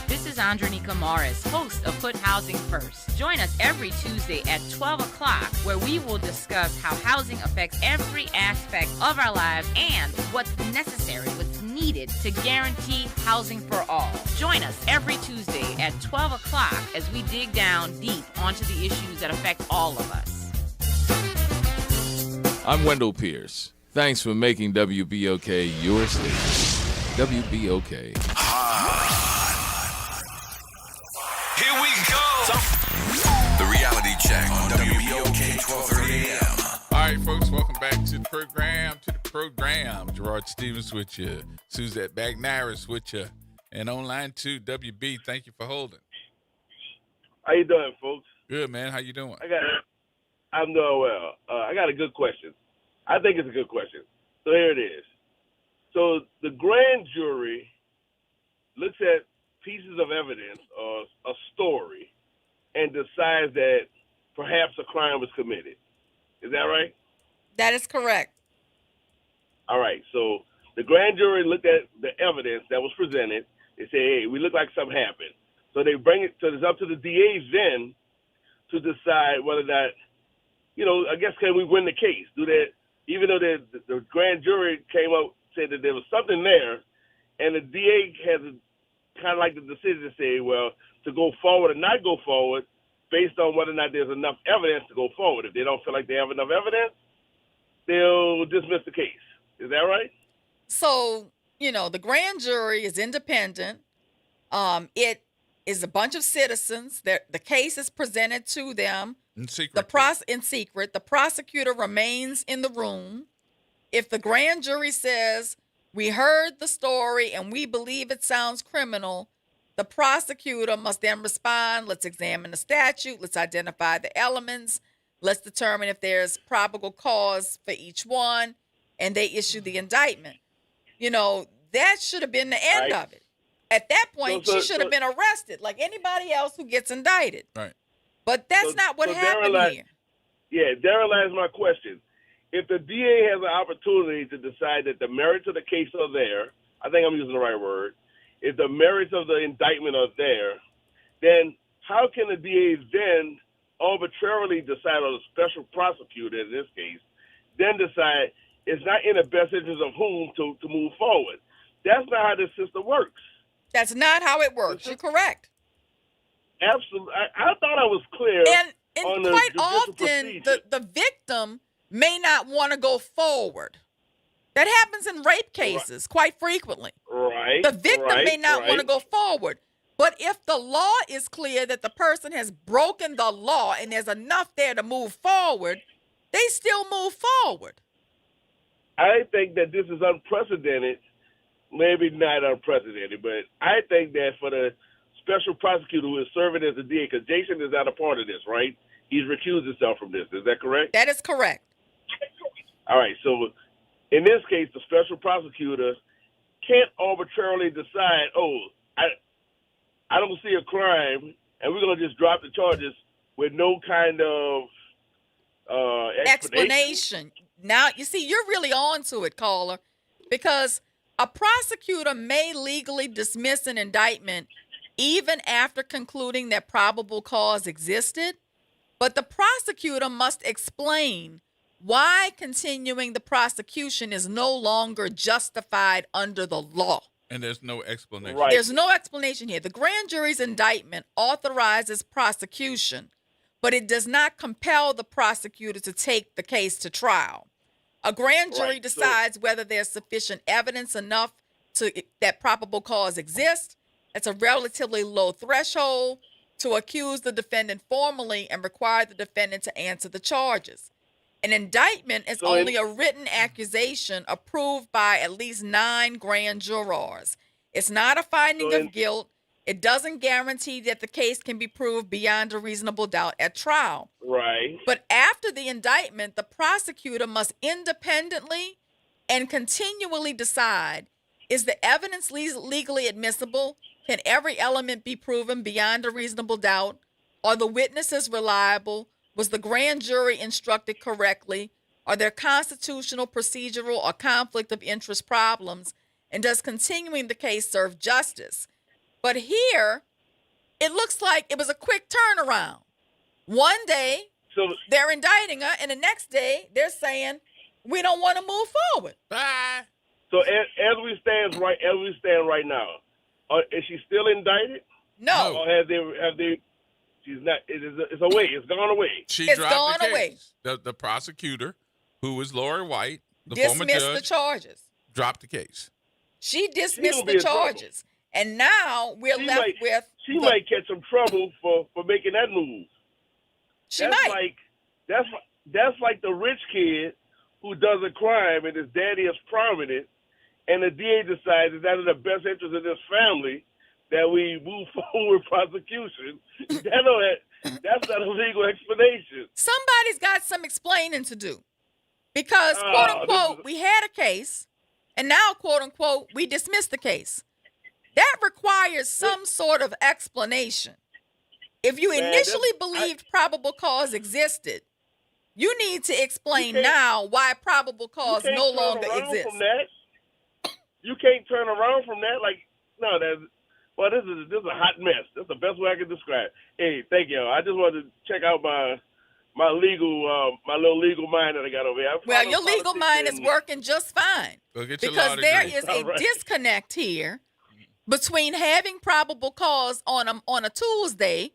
This is Andronika Morris, host of Put Housing First. Join us every Tuesday at 12 o'clock, where we will discuss how housing affects every aspect of our lives and what's necessary, what's needed to guarantee housing for all. Join us every Tuesday at 12 o'clock as we dig down deep onto the issues that affect all of us. I'm Wendell Pierce. Thanks for making WBOK your station. WBOK. Here we go. The reality check Check on WBOK 1230 AM. All right, folks, welcome back to the program. Gerard Stevens with you, Suzette Bagnaris with you, and online too, WB. Thank you for holding. How you doing, folks? Good, man. How you doing? I'm doing well. I got a good question. I think it's a good question. So here it is. So the grand jury looks at pieces of evidence or a story and decides that perhaps a crime was committed. Is that right? That is correct. All right. So the grand jury looked at the evidence that was presented. They say, hey, we look like something happened. So they bring it to, it's up to the DAs then to decide whether or not, I guess, can we win the case? Do that, even though the grand jury came up, said that there was something there, and the DA has kind of like the decision to say, well, to go forward or not go forward based on whether or not there's enough evidence to go forward. If they don't feel like they have enough evidence, they'll dismiss the case. Is that right? So, the grand jury is independent. It is a bunch of citizens. The case is presented to them. In secret. In secret. The prosecutor remains in the room. If the grand jury says, we heard the story and we believe it sounds criminal, the prosecutor must then respond. Let's examine the statute. Let's identify the elements. Let's determine if there's probable cause for each one. And they issue the indictment. That should have been the end of it. At that point, she should have been arrested like anybody else who gets indicted. Right. But that's not what happened here. Yeah, therein lies my question. If the DA has an opportunity to decide that the merits of the case are there, I think I'm using the right word, if the merits of the indictment are there, then how can the DA then arbitrarily decide, or the special prosecutor in this case, then decide it's not in the best interest of whom to move forward? That's not how this system works. That's not how it works. You're correct. Absolutely. I thought I was clear. And on quite the often, the victim may not want to go forward. That happens in rape cases quite frequently. Right. The victim may not want to go forward. But if the law is clear that the person has broken the law and there's enough there to move forward, they still move forward. I think that this is unprecedented. Maybe not unprecedented, but I think that for the special prosecutor who is serving as the DA, because Jason is not a part of this, right? He's recused himself from this. Is that correct? That is correct. All right. So in this case, the special prosecutor can't arbitrarily decide, I don't see a crime, and we're going to just drop the charges with no kind of explanation. Now, you see, you're really on to it, caller, because a prosecutor may legally dismiss an indictment even after concluding that probable cause existed, but the prosecutor must explain why continuing the prosecution is no longer justified under the law. And there's no explanation. Right. There's no explanation here. The grand jury's indictment authorizes prosecution, but it does not compel the prosecutor to take the case to trial. A grand jury decides whether there's sufficient evidence enough that probable cause exists. That's a relatively low threshold to accuse the defendant formally and require the defendant to answer the charges. An indictment is only a written accusation approved by at least 9 grand jurors. It's not a finding of guilt. It doesn't guarantee that the case can be proved beyond a reasonable doubt at trial. Right. But after the indictment, the prosecutor must independently and continually decide, is the evidence legally admissible? Can every element be proven beyond a reasonable doubt? Are the witnesses reliable? Was the grand jury instructed correctly? Are there constitutional, procedural, or conflict of interest problems? And does continuing the case serve justice? But here, it looks like it was a quick turnaround. One day, they're indicting her, and the next day, they're saying, we don't want to move forward. Bye. So as we stand right now, is she still indicted? No. Or have they? She's not. It's away. It's gone away. It's dropped the case. The prosecutor, who was Lori White, the former judge, dismissed the charges. Dropped the case. She dismissed the charges. And now we're left with... She might catch some trouble for making that move. That's like the rich kid who does a crime and his daddy is prominent, and the DA decides it's out of the best interest of this family that we move forward with prosecution. That's not a legal explanation. Somebody's got some explaining to do. Because, quote unquote, we had a case, and now, quote unquote, we dismissed the case. That requires some sort of explanation. If you initially believed probable cause existed, you need to explain now why probable cause no longer exists. You can't turn around from that. This is a hot mess. That's the best way I can describe it. Hey, thank you. I just wanted to check out my little legal mind that I got over here. Well, your legal mind is working just fine. Because there is a disconnect here between having probable cause on a Tuesday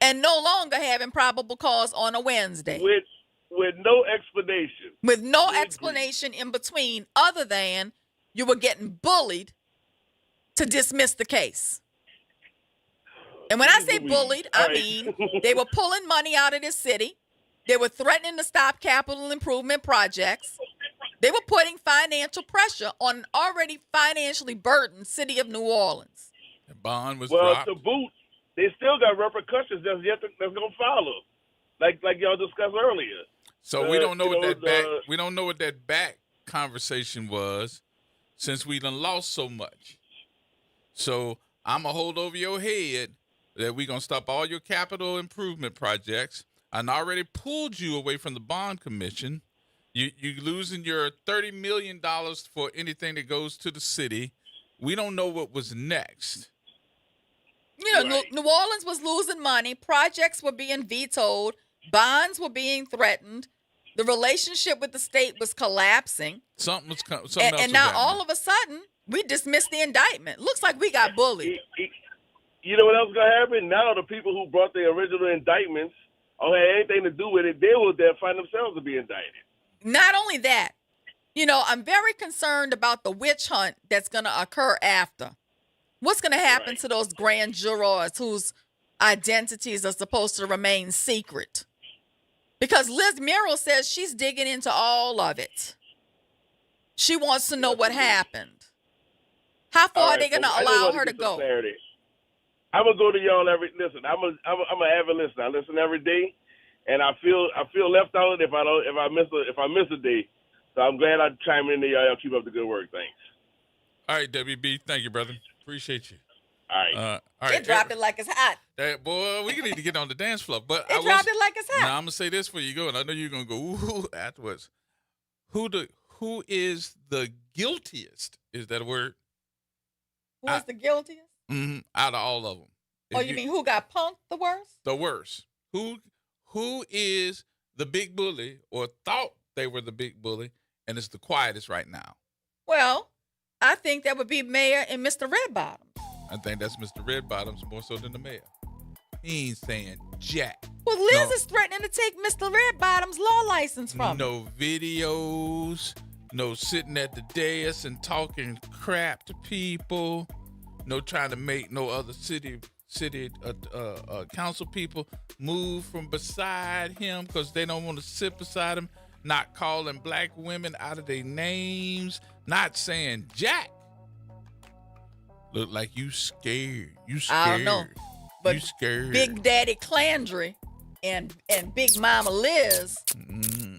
and no longer having probable cause on a Wednesday. With no explanation. With no explanation in between other than you were getting bullied to dismiss the case. And when I say bullied, I mean they were pulling money out of this city. They were threatening to stop capital improvement projects. They were putting financial pressure on an already financially burdened city of New Orleans. The bond was dropped. To boot, they still got repercussions that's going to follow, like y'all discussed earlier. So we don't know we don't know what that back conversation was, since we done lost so much. So I'm going to hold over your head that we're going to stop all your capital improvement projects. I already pulled you away from the bond commission. You losing your $30 million for anything that goes to the city. We don't know what was next. New Orleans was losing money. Projects were being vetoed. Bonds were being threatened. The relationship with the state was collapsing. Something else and now was all of a sudden, we dismissed the indictment. Looks like we got bullied. You know what else is going to happen? Now the people who brought the original indictments or had anything to do with it, they will then find themselves to be indicted. Not only that, I'm very concerned about the witch hunt that's going to occur after. What's going to happen to those grand jurors whose identities are supposed to remain secret? Because Liz Murrill says she's digging into all of it. She wants to know what happened. How far are they going to allow her to go? I'm gonna go to y'all listen. I'm an avid listener. I listen every day, and I feel left out if I miss a day. So I'm glad I chime in there. Y'all keep up the good work. Thanks. All right, WB. Thank you, brother. Appreciate you. All right. All right. It dropped it like it's hot. Boy, we need to get on the dance floor. But it dropped it like it's hot. Now I'm gonna say this for you go, and I know you're gonna go ooh afterwards. Who is the guiltiest? Is that a word? Who is the guiltiest? Mm-hmm, out of all of them. You mean who got punked the worst? The worst. Who is the big bully or thought they were the big bully and is the quietest right now? Well, I think that would be Mayor and Mr. Redbottom. I think that's Mr. Redbottom's more so than the mayor. He ain't saying jack. Well, Liz is threatening to take Mr. Redbottom's law license from him. No videos, no sitting at the dais and talking crap to people, no trying to make no other city council people move from beside him because they don't want to sit beside him, not calling black women out of their names, not saying jack. Look like you scared. You scared. I don't know. But you scared. Big Daddy Clandry and Big Mama Liz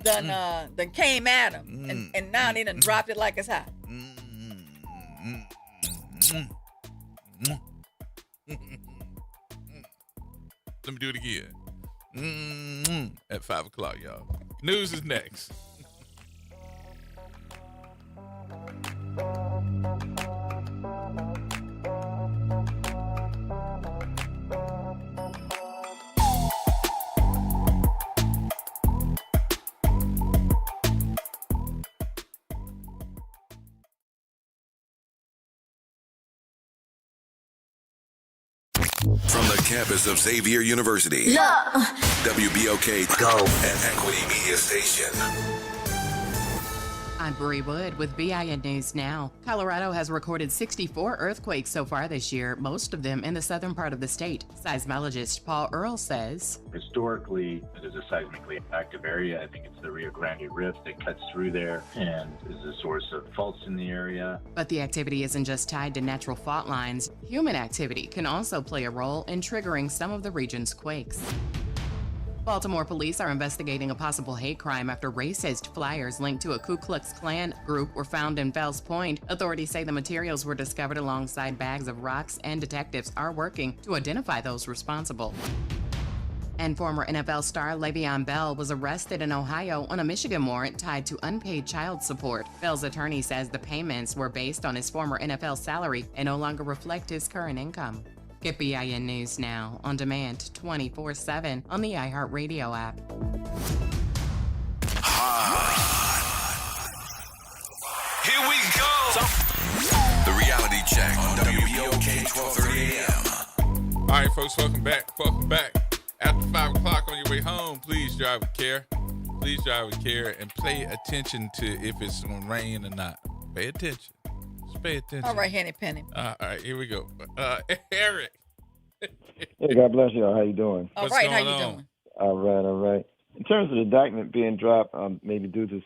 done came at him and now they done dropped it like it's hot. Let me do it again. At 5 o'clock, y'all. News is next. From the campus of Xavier University, WBOK Go and Equity Media Station. I'm Bree Wood with BIN News Now. Colorado has recorded 64 earthquakes so far this year, most of them in the southern part of the state. Seismologist Paul Earle says, historically, it is a seismically active area. I think it's the Rio Grande Rift that cuts through there and is a source of faults in the area. But the activity isn't just tied to natural fault lines. Human activity can also play a role in triggering some of the region's quakes. Baltimore police are investigating a possible hate crime after racist flyers linked to a Ku Klux Klan group were found in Fells Point. Authorities say the materials were discovered alongside bags of rocks, and detectives are working to identify those responsible. And former NFL star Le'Veon Bell was arrested in Ohio on a Michigan warrant tied to unpaid child support. Bell's attorney says the payments were based on his former NFL salary and no longer reflect his current income. Get BIN News Now on demand 24/7 on the iHeartRadio app. Here we go. The reality check on WBOK 1230 AM. All right, folks, welcome back. Welcome back. After 5 o'clock on your way home, please drive with care. Please drive with care and pay attention to if it's going to rain or not. Pay attention. Just pay attention. All right, Henny Penny. All right, here we go. Eric. Hey, God bless y'all. How you doing? All right, how you doing? All right. In terms of the indictment being dropped, maybe due to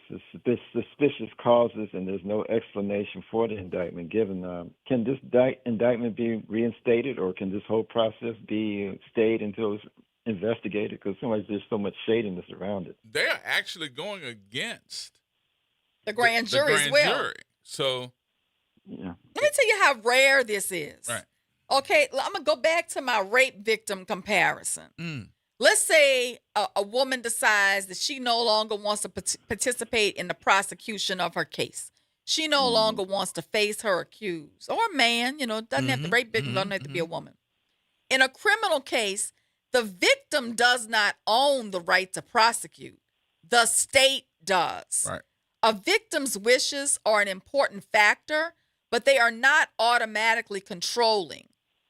suspicious causes, and there's no explanation for the indictment given, can this indictment be reinstated, or can this whole process be stayed until it's investigated? Because there's so much shadiness around it. They are actually going against the grand jury as well. So, yeah. Let me tell you how rare this is. Right. Okay, I'm going to go back to my rape victim comparison. Let's say a woman decides that she no longer wants to participate in the prosecution of her case. She no longer wants to face her accused. Or a man, doesn't have to, rape victim doesn't have to be a woman. In a criminal case, the victim does not own the right to prosecute. The state does. Right. A victim's wishes are an important factor, but they are not automatically controlling.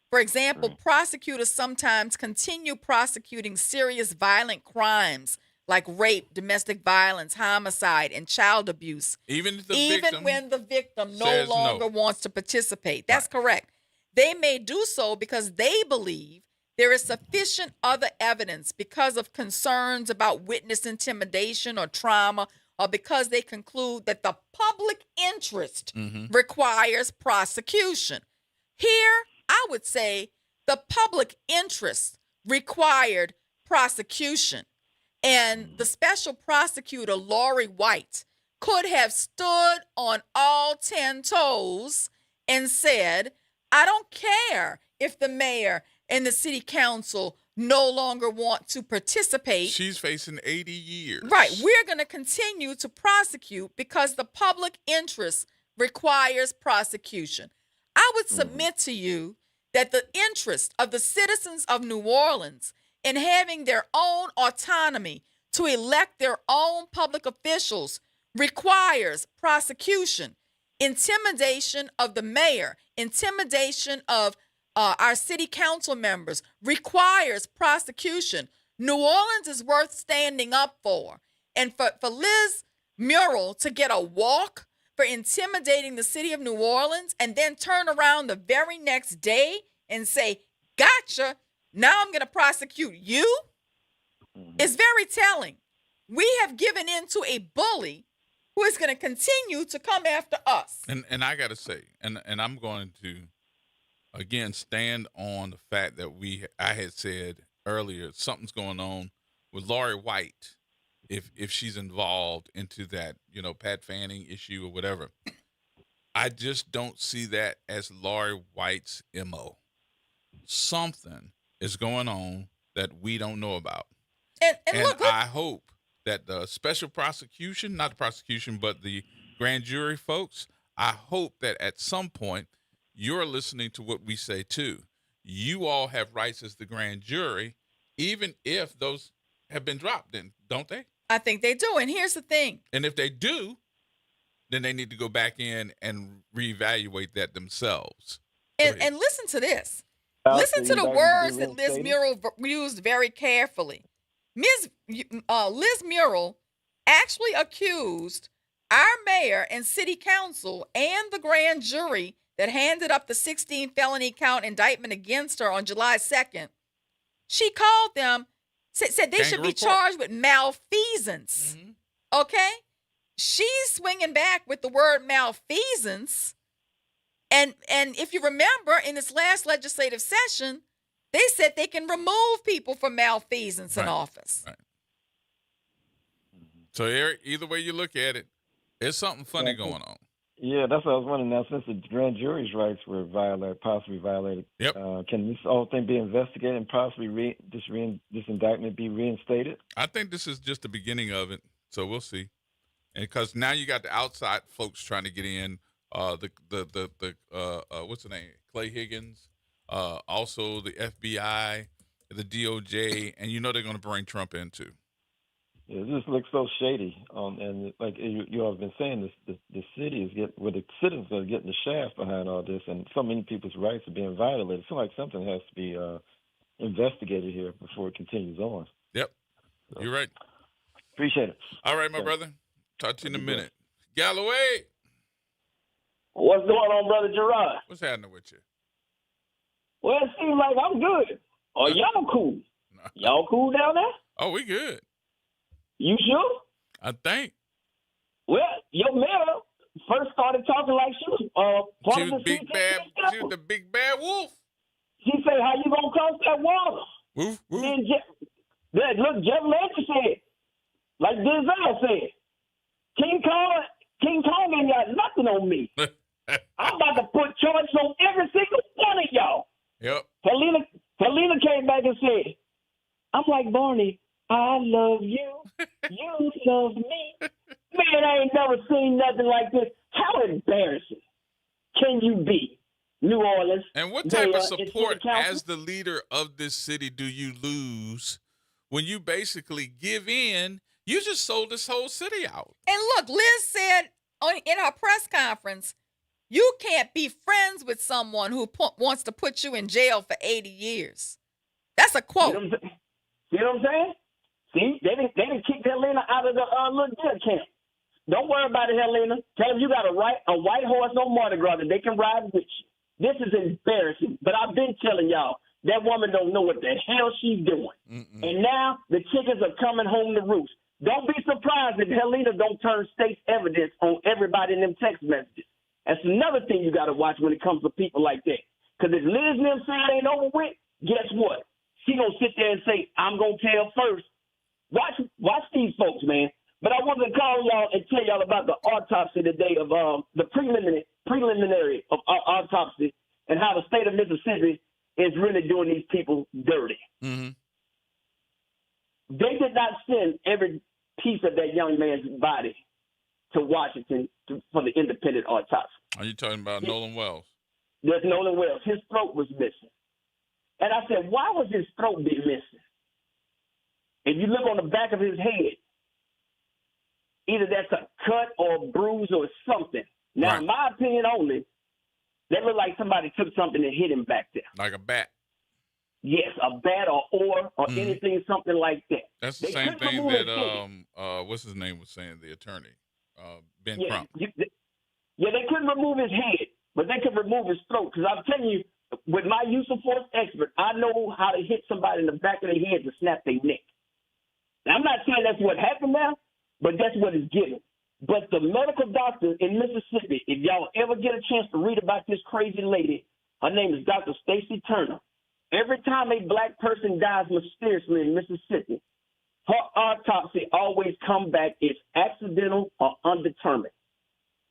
For example, prosecutors sometimes continue prosecuting serious violent crimes like rape, domestic violence, homicide, and child abuse, even when the victim no longer wants to participate. That's correct. They may do so because they believe there is sufficient other evidence because of concerns about witness intimidation or trauma, or because they conclude that the public interest requires prosecution. Here, I would say the public interest required prosecution. And the special prosecutor, Lori White, could have stood on all 10 toes and said, I don't care if the mayor and the city council no longer want to participate. She's facing 80 years. Right. We're going to continue to prosecute because the public interest requires prosecution. I would submit to you that the interest of the citizens of New Orleans in having their own autonomy to elect their own public officials requires prosecution. Intimidation of the mayor, intimidation of our city council members requires prosecution. New Orleans is worth standing up for. And for Liz Muriel to get a walk for intimidating the city of New Orleans and then turn around the very next day and say, gotcha, now I'm going to prosecute you, is very telling. We have given in to a bully who is going to continue to come after us. And I got to say, and I'm going to, again, stand on the fact that I had said earlier, something's going on with Lori White. If she's involved into that, Pat Fanning issue or whatever, I just don't see that as Lori White's MO. Something is going on that we don't know about. And look, I hope that the special prosecution, not the prosecution, but the grand jury folks, I hope that at some point you're listening to what we say too. You all have rights as the grand jury, even if those have been dropped, then don't they? I think they do. And here's the thing. And if they do, then they need to go back in and reevaluate that themselves. And listen to this. Listen to the words that Liz Muriel used very carefully. Liz Muriel actually accused our mayor and city council and the grand jury that handed up the 16 felony count indictment against her on July 2nd, she called them, said they should be charged with malfeasance. Okay? She's swinging back with the word malfeasance. And if you remember, in this last legislative session, they said they can remove people for malfeasance in office. Right. So, Eric, either way you look at it, there's something funny going on. Yeah, that's what I was wondering. Now, since the grand jury's rights were possibly violated, can this whole thing be investigated and possibly this indictment be reinstated? I think this is just the beginning of it, so we'll see. And because now you got the outside folks trying to get in, what's the name, Clay Higgins, also the FBI, the DOJ, and you know they're going to bring Trump in too. Yeah, it just looks so shady. And like you all have been saying, the city is the citizens are getting the shaft behind all this, and so many people's rights are being violated. It feels like something has to be investigated here before it continues on. Yep, so, you're right. Appreciate it. All right, my brother. Talk to you in a minute. Galloway. What's going on, Brother Gerod? What's happening with you? Well, it seems like I'm good. Or y'all cool. Y'all cool down there? Oh, we good. You sure? I think. Well, your mayor first started talking like she was part of the big bad. She was the big bad wolf. She said, "How you gonna cross that water?" Woof, woof. Then look, Jeff Ledger said, like Denzel said, King Kong ain't got nothing on me. I'm about to put charges on every single one of y'all. Yep. Helena came back and said, "I'm like Barney. I love you. You love me." Man, I ain't never seen nothing like this. How embarrassing can you be, New Orleans? And what type of support as the leader of this city do you lose when you basically give in? You just sold this whole city out. And look, Liz said in her press conference, you can't be friends with someone who wants to put you in jail for 80 years. That's a quote. See what I'm saying? See, they didn't kick Helena out of the little deer camp. Don't worry about it, Helena. Tell them you got a white horse on Mardi Gras that they can ride with you. This is embarrassing. But I've been telling y'all, that woman don't know what the hell she's doing. And now the chickens are coming home to roost. Don't be surprised if Helena don't turn state's evidence on everybody in them text messages. That's another thing you got to watch when it comes to people like that. Because if Liz and them say it ain't over with, guess what? She going to sit there and say, "I'm going to tell first." Watch these folks, man. But I wanted to call y'all and tell y'all about the autopsy today of the preliminary of autopsy and how the state of Mississippi is really doing these people dirty. Mm-hmm. They did not send every piece of that young man's body to Washington for the independent autopsy. Are you talking about Nolan Wells? There's Nolan Wells. His throat was missing. And I said, why was his throat be missing? If you look on the back of his head, either that's a cut or a bruise or something. Now, in my opinion only, that looked like somebody took something and hit him back there. Like a bat. Yes, a bat or anything, something like that. That's the same thing that what's his name was saying, the attorney, Ben Crump. They couldn't remove his head, but they could remove his throat. Because I'm telling you, with my use of force expert, I know how to hit somebody in the back of the head to snap their neck. Now, I'm not saying that's what happened now, but that's what it's given. But the medical doctor in Mississippi, if y'all ever get a chance to read about this crazy lady, her name is Dr. Stacy Turner. Every time a black person dies mysteriously in Mississippi, her autopsy always come back as accidental or undetermined.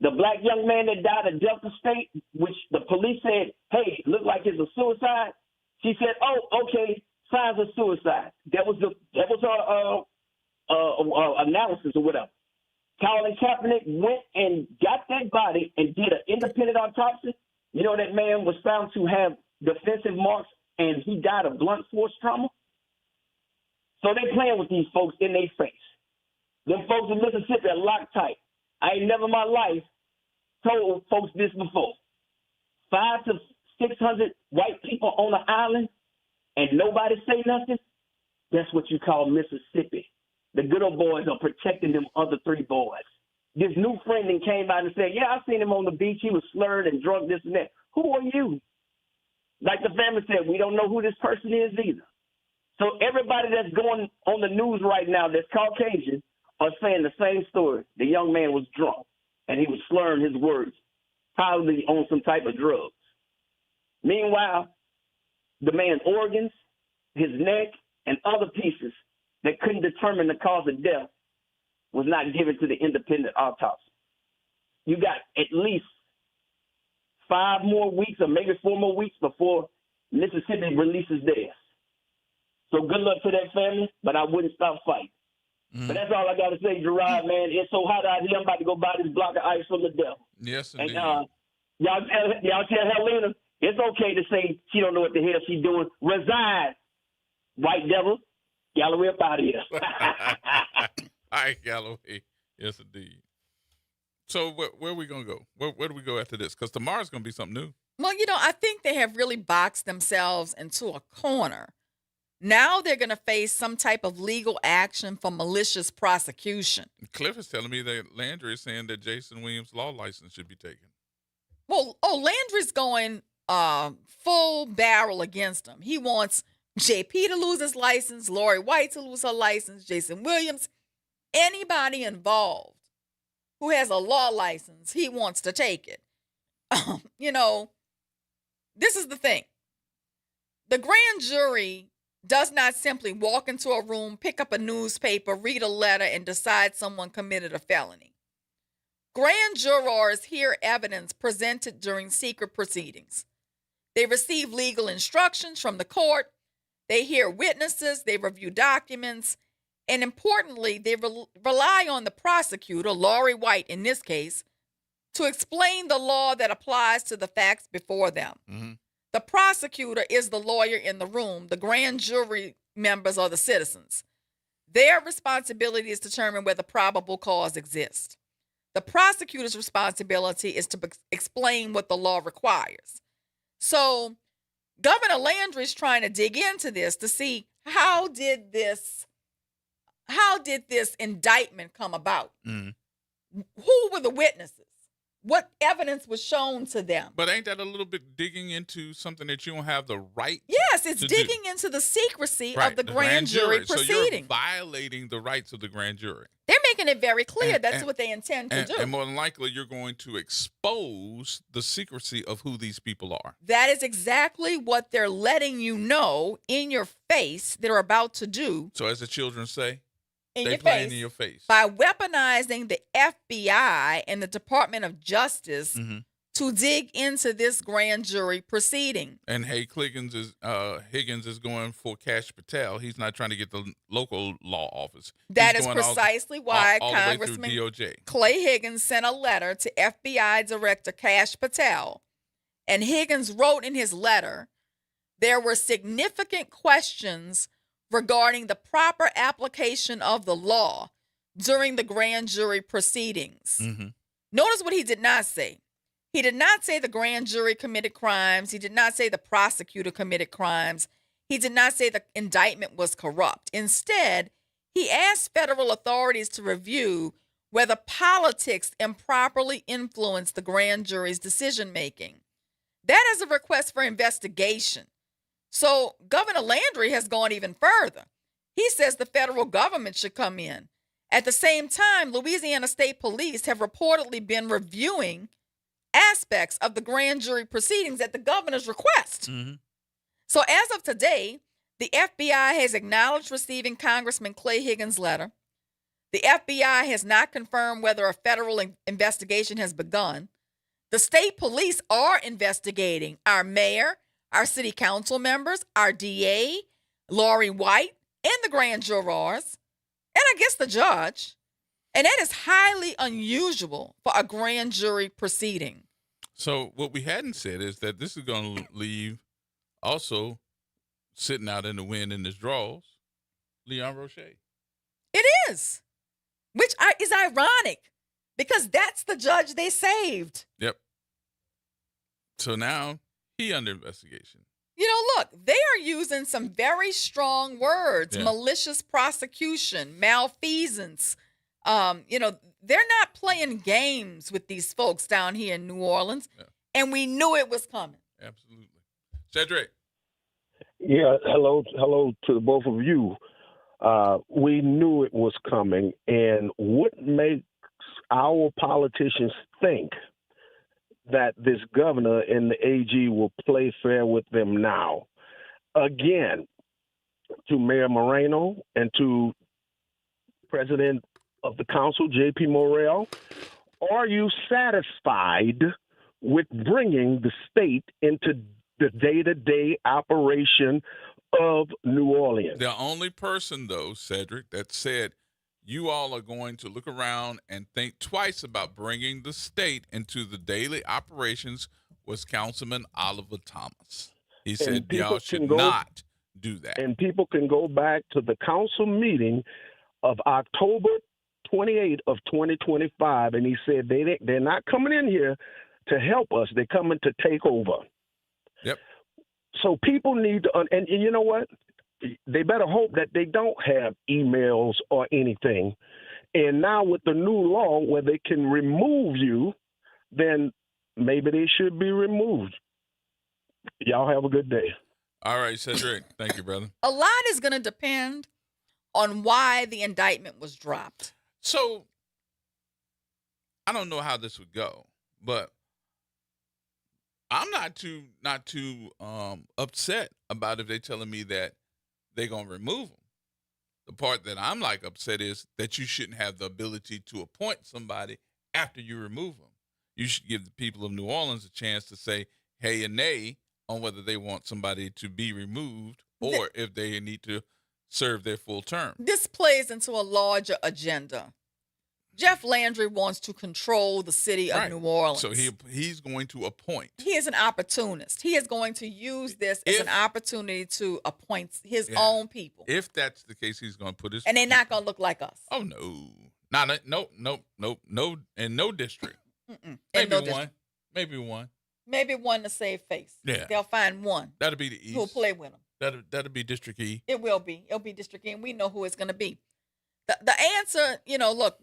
The black young man that died at Delta State, which the police said, "Hey, looked like it's a suicide." She said, "Oh, okay, signs of suicide." That was her analysis or whatever. Colin Kaepernick went and got that body and did an independent autopsy. You know, that man was found to have defensive marks and he died of blunt force trauma. So they playing with these folks in their face. Them folks in Mississippi are locked tight. I ain't never in my life told folks this before. 500 to 600 white people on the island and nobody say nothing. That's what you call Mississippi. The good old boys are protecting them other three boys. this new friend and came out and said, yeah, I seen him on the beach. He was slurred and drunk, this and that. Who are you? Like the family said, we don't know who this person is either. So everybody that's going on the news right now that's Caucasian are saying the same story. The young man was drunk, and he was slurring his words, probably on some type of drugs. Meanwhile, the man's organs, his neck, and other pieces that couldn't determine the cause of death was not given to the independent autopsy. You got at least 5 more weeks or maybe 4 more weeks before Mississippi releases theirs. So good luck to that family, but I wouldn't stop fighting. But that's all I got to say, Gerard, man. It's so hot out here. I'm about to go buy this block of ice from the devil. Yes, And indeed. y'all tell Helena it's okay to say she don't know what the hell she's doing. Resign, white devil. Galloway up out of here. All right, Galloway. Yes, indeed. So where are we going to go? Where do we go after this? Because tomorrow's going to be something new. Well, I think they have really boxed themselves into a corner. Now they're going to face some type of legal action for malicious prosecution. Cliff is telling me that Landry is saying that Jason Williams' law license should be taken. Well, Landry's going full barrel against him. He wants JP to lose his license, Lori White to lose her license, Jason Williams, anybody involved who has a law license, he wants to take it. This is the thing. The grand jury does not simply walk into a room, pick up a newspaper, read a letter, and decide someone committed a felony. Grand jurors hear evidence presented during secret proceedings. They receive legal instructions from the court. They hear witnesses. They review documents. And importantly, they rely on the prosecutor, Lori White in this case, to explain the law that applies to the facts before them. Mm-hmm. The prosecutor is the lawyer in the room. The grand jury members are the citizens. Their responsibility is to determine whether probable cause exists. The prosecutor's responsibility is to explain what the law requires. So Governor Landry's trying to dig into this to see how did this indictment come about? Mm-hmm. Who were the witnesses? What evidence was shown to them? But ain't that a little bit digging into something that you don't have the right? Yes, it's digging into the secrecy of the grand jury proceeding. So you're violating the rights of the grand jury. They're making it very clear that's what they intend to do. And more than likely, you're going to expose the secrecy of who these people are. That is exactly what they're letting you know in your face they're about to do. So as the children say, they playing in your face. By weaponizing the FBI and the Department of Justice to dig into this grand jury proceeding. And Higgins is going for Cash Patel. He's not trying to get the local law office. That is precisely why all Congressman DOJ. Clay Higgins sent a letter to FBI Director Cash Patel. And Higgins wrote in his letter, there were significant questions regarding the proper application of the law during the grand jury proceedings. Mm-hmm. Notice what he did not say. He did not say the grand jury committed crimes. He did not say the prosecutor committed crimes. He did not say the indictment was corrupt. Instead, he asked federal authorities to review whether politics improperly influenced the grand jury's decision-making. That is a request for investigation. So Governor Landry has gone even further. He says the federal government should come in. At the same time, Louisiana State Police have reportedly been reviewing aspects of the grand jury proceedings at the governor's request. Mm-hmm. So as of today, the FBI has acknowledged receiving Congressman Clay Higgins' letter. The FBI has not confirmed whether a federal investigation has begun. The state police are investigating our mayor, our city council members, our DA, Lori White, and the grand jurors, and I guess the judge. And that is highly unusual for a grand jury proceeding. So what we hadn't said is that this is going to leave also sitting out in the wind in his draws, Leon Roche. It is, which is ironic because that's the judge they saved. Yep. So now he under investigation. Look, they are using some very strong words, malicious prosecution, malfeasance. they're not playing games with these folks down here in New Orleans, and we knew it was coming. Absolutely. Cedric. Yeah, hello to the both of you. We knew it was coming, and what makes our politicians think that this governor and the AG will play fair with them now? Again, to Mayor Moreno and to President of the Council, J.P. Morrell, are you satisfied with bringing the state into the day-to-day operation of New Orleans? The only person, though, Cedric, that said you all are going to look around and think twice about bringing the state into the daily operations was Councilman Oliver Thomas. He said y'all should not do that. And people can go back to the council meeting of October 28th of 2025, and he said they're not coming in here to help us. They're coming to take over. Yep. So people need to, and you know what? They better hope that they don't have emails or anything. And now with the new law where they can remove you, then maybe they should be removed. Y'all have a good day. All right, Cedric. Thank you, brother. A lot is going to depend on why the indictment was dropped. So I don't know how this would go, but I'm not too upset about if they're telling me that they're going to remove them. The part that I'm like upset is that you shouldn't have the ability to appoint somebody after you remove them. You should give the people of New Orleans a chance to say hey and nay on whether they want somebody to be removed or if they need to serve their full term. This plays into a larger agenda. Jeff Landry wants to control the city of New Orleans. So he's going to appoint. He is an opportunist. He is going to use this as an opportunity to appoint his own people. If that's the case, he's going to put his... And they're not going to look like us. Oh, no, in no district. Maybe one. District. Maybe one. Maybe one to save face. Yeah. They'll find one. That'll be the East. Who'll play with them. That'll be District E. It will be. It'll be District E, and we know who it's going to be. The answer, look,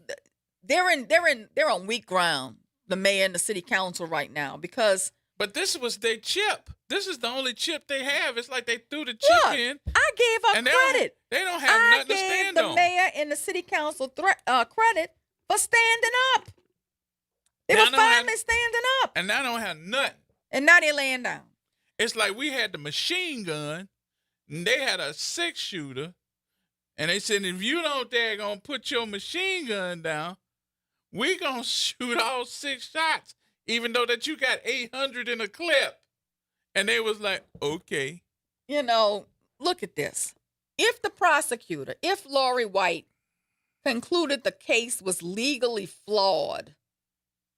they're on weak ground, the mayor and the city council right now, because... But this was their chip. This is the only chip they have. It's like they threw the chip in. I gave up credit. They don't have nothing to stand on. I gave the mayor and the city council credit for standing up. They were finally standing up. And now they don't have nothing. And now they're laying down. It's like we had the machine gun, and they had a 6-shooter, and they said, if you don't dare gonna put your machine gun down, we gonna shoot all 6 shots, even though that you got 800 in a clip. And they was like, okay. Look at this. If the prosecutor, if Lori White concluded the case was legally flawed,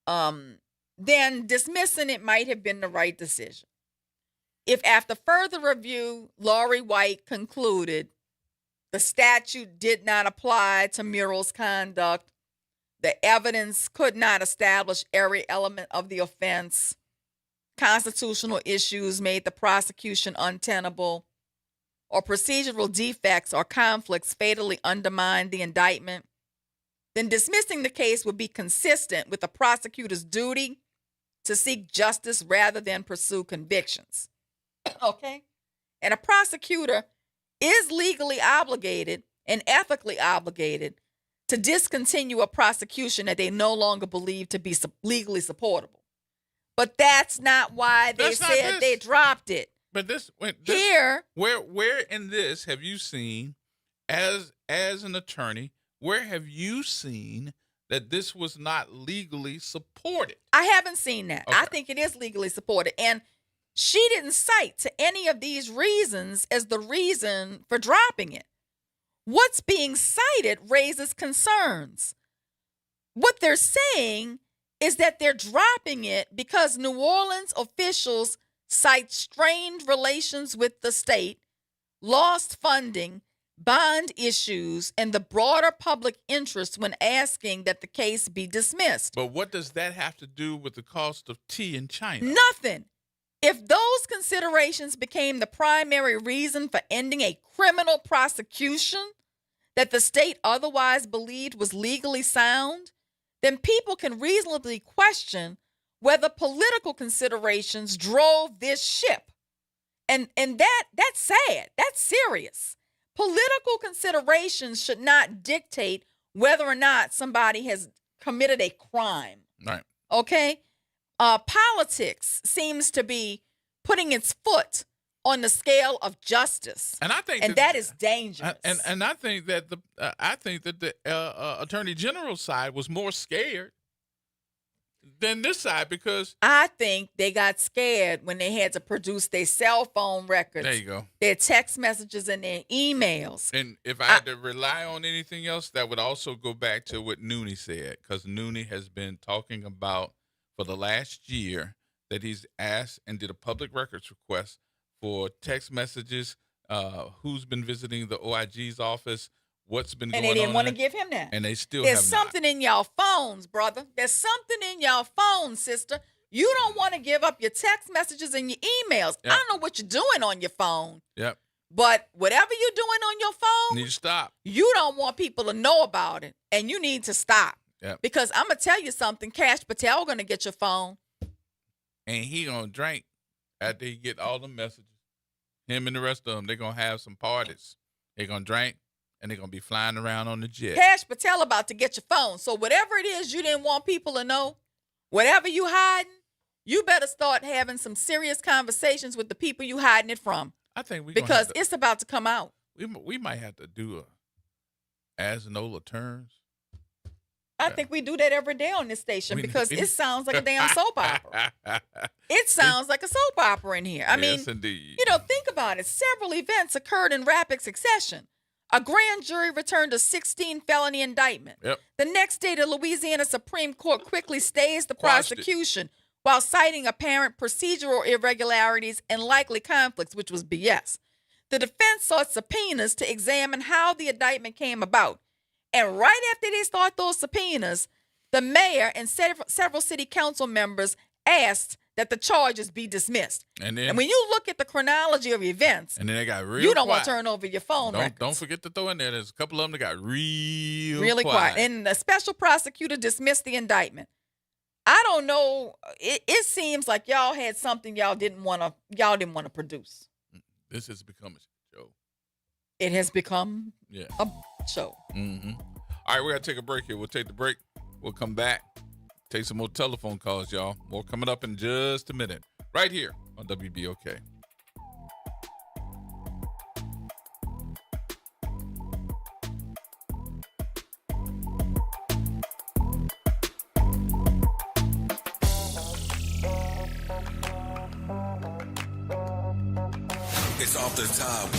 then dismissing it might have been the right decision. If after further review, Lori White concluded the statute did not apply to Murrell's conduct, the evidence could not establish every element of the offense, constitutional issues made the prosecution untenable, or procedural defects or conflicts fatally undermined the indictment, then dismissing the case would be consistent with the prosecutor's duty to seek justice rather than pursue convictions. Okay? And a prosecutor is legally obligated and ethically obligated to discontinue a prosecution that they no longer believe to be legally supportable. But that's not why they said they dropped it. But here, where in this have you seen, as an attorney, where have you seen that this was not legally supported? I haven't seen that. Okay. I think it is legally supported. And she didn't cite to any of these reasons as the reason for dropping it. What's being cited raises concerns. What they're saying is that they're dropping it because New Orleans officials cite strained relations with the state, lost funding, bond issues, and the broader public interest when asking that the case be dismissed. But what does that have to do with the cost of tea in China? Nothing. If those considerations became the primary reason for ending a criminal prosecution that the state otherwise believed was legally sound, then people can reasonably question whether political considerations drove this ship. And that's sad. That's serious. Political considerations should not dictate whether or not somebody has committed a crime. Right. Okay? Politics seems to be putting its foot on the scale of justice, and I think that is dangerous. And I think that the Attorney General's side was more scared than this side, because I think they got scared when they had to produce their cell phone records. There you go. Their text messages and their emails. And if I had to rely on anything else, that would also go back to what Nooney said, because Nooney has been talking about for the last year that he's asked and did a public records request for text messages, who's been visiting the OIG's office, what's been going on. And they didn't want to give him that. And they still There's have something in y'all phones, brother. There's something in y'all phones, sister. You don't want to give up your text messages and your emails. Yep. I don't know what you're doing on your phone. Yep. But whatever you're doing on your phone, need to stop. You don't want people to know about it, and you need to stop. Yep. Because I'm going to tell you something. Cash Patel going to get your phone. And he going to drink after he get all the messages. Him and the rest of them, they're going to have some parties. They're going to drink, and they're going to be flying around on the jet. Cash Patel about to get your phone. So whatever it is you didn't want people to know, whatever you hiding, you better start having some serious conversations with the people you hiding it from. I think we because it's about to come out. We might have to do a as Nola turns. I think we do that every day on this station because it sounds like a damn soap opera. It sounds like a soap opera in here. I mean, indeed. Think about it. Several events occurred in rapid succession. A grand jury returned a 16 felony indictment. Yep. The next day, the Louisiana Supreme Court quickly stays the prosecution while citing apparent procedural irregularities and likely conflicts, which was BS. The defense sought subpoenas to examine how the indictment came about. And right after they start those subpoenas, the mayor and several city council members asked that the charges be dismissed. And when you look at the chronology of events, and then they got real you don't quiet. want to turn over your phone records. Don't forget to throw in there. There's a couple of them that got really quiet. And the special prosecutor dismissed the indictment. I don't know. It seems like y'all had something y'all didn't want to produce. This has become a show. It has become a show. Mm-hmm. All right, we got to take a break here. We'll take the break. We'll come back. Take some more telephone calls, y'all. More coming up in just a minute. Right here on WBOK. It's Off the Top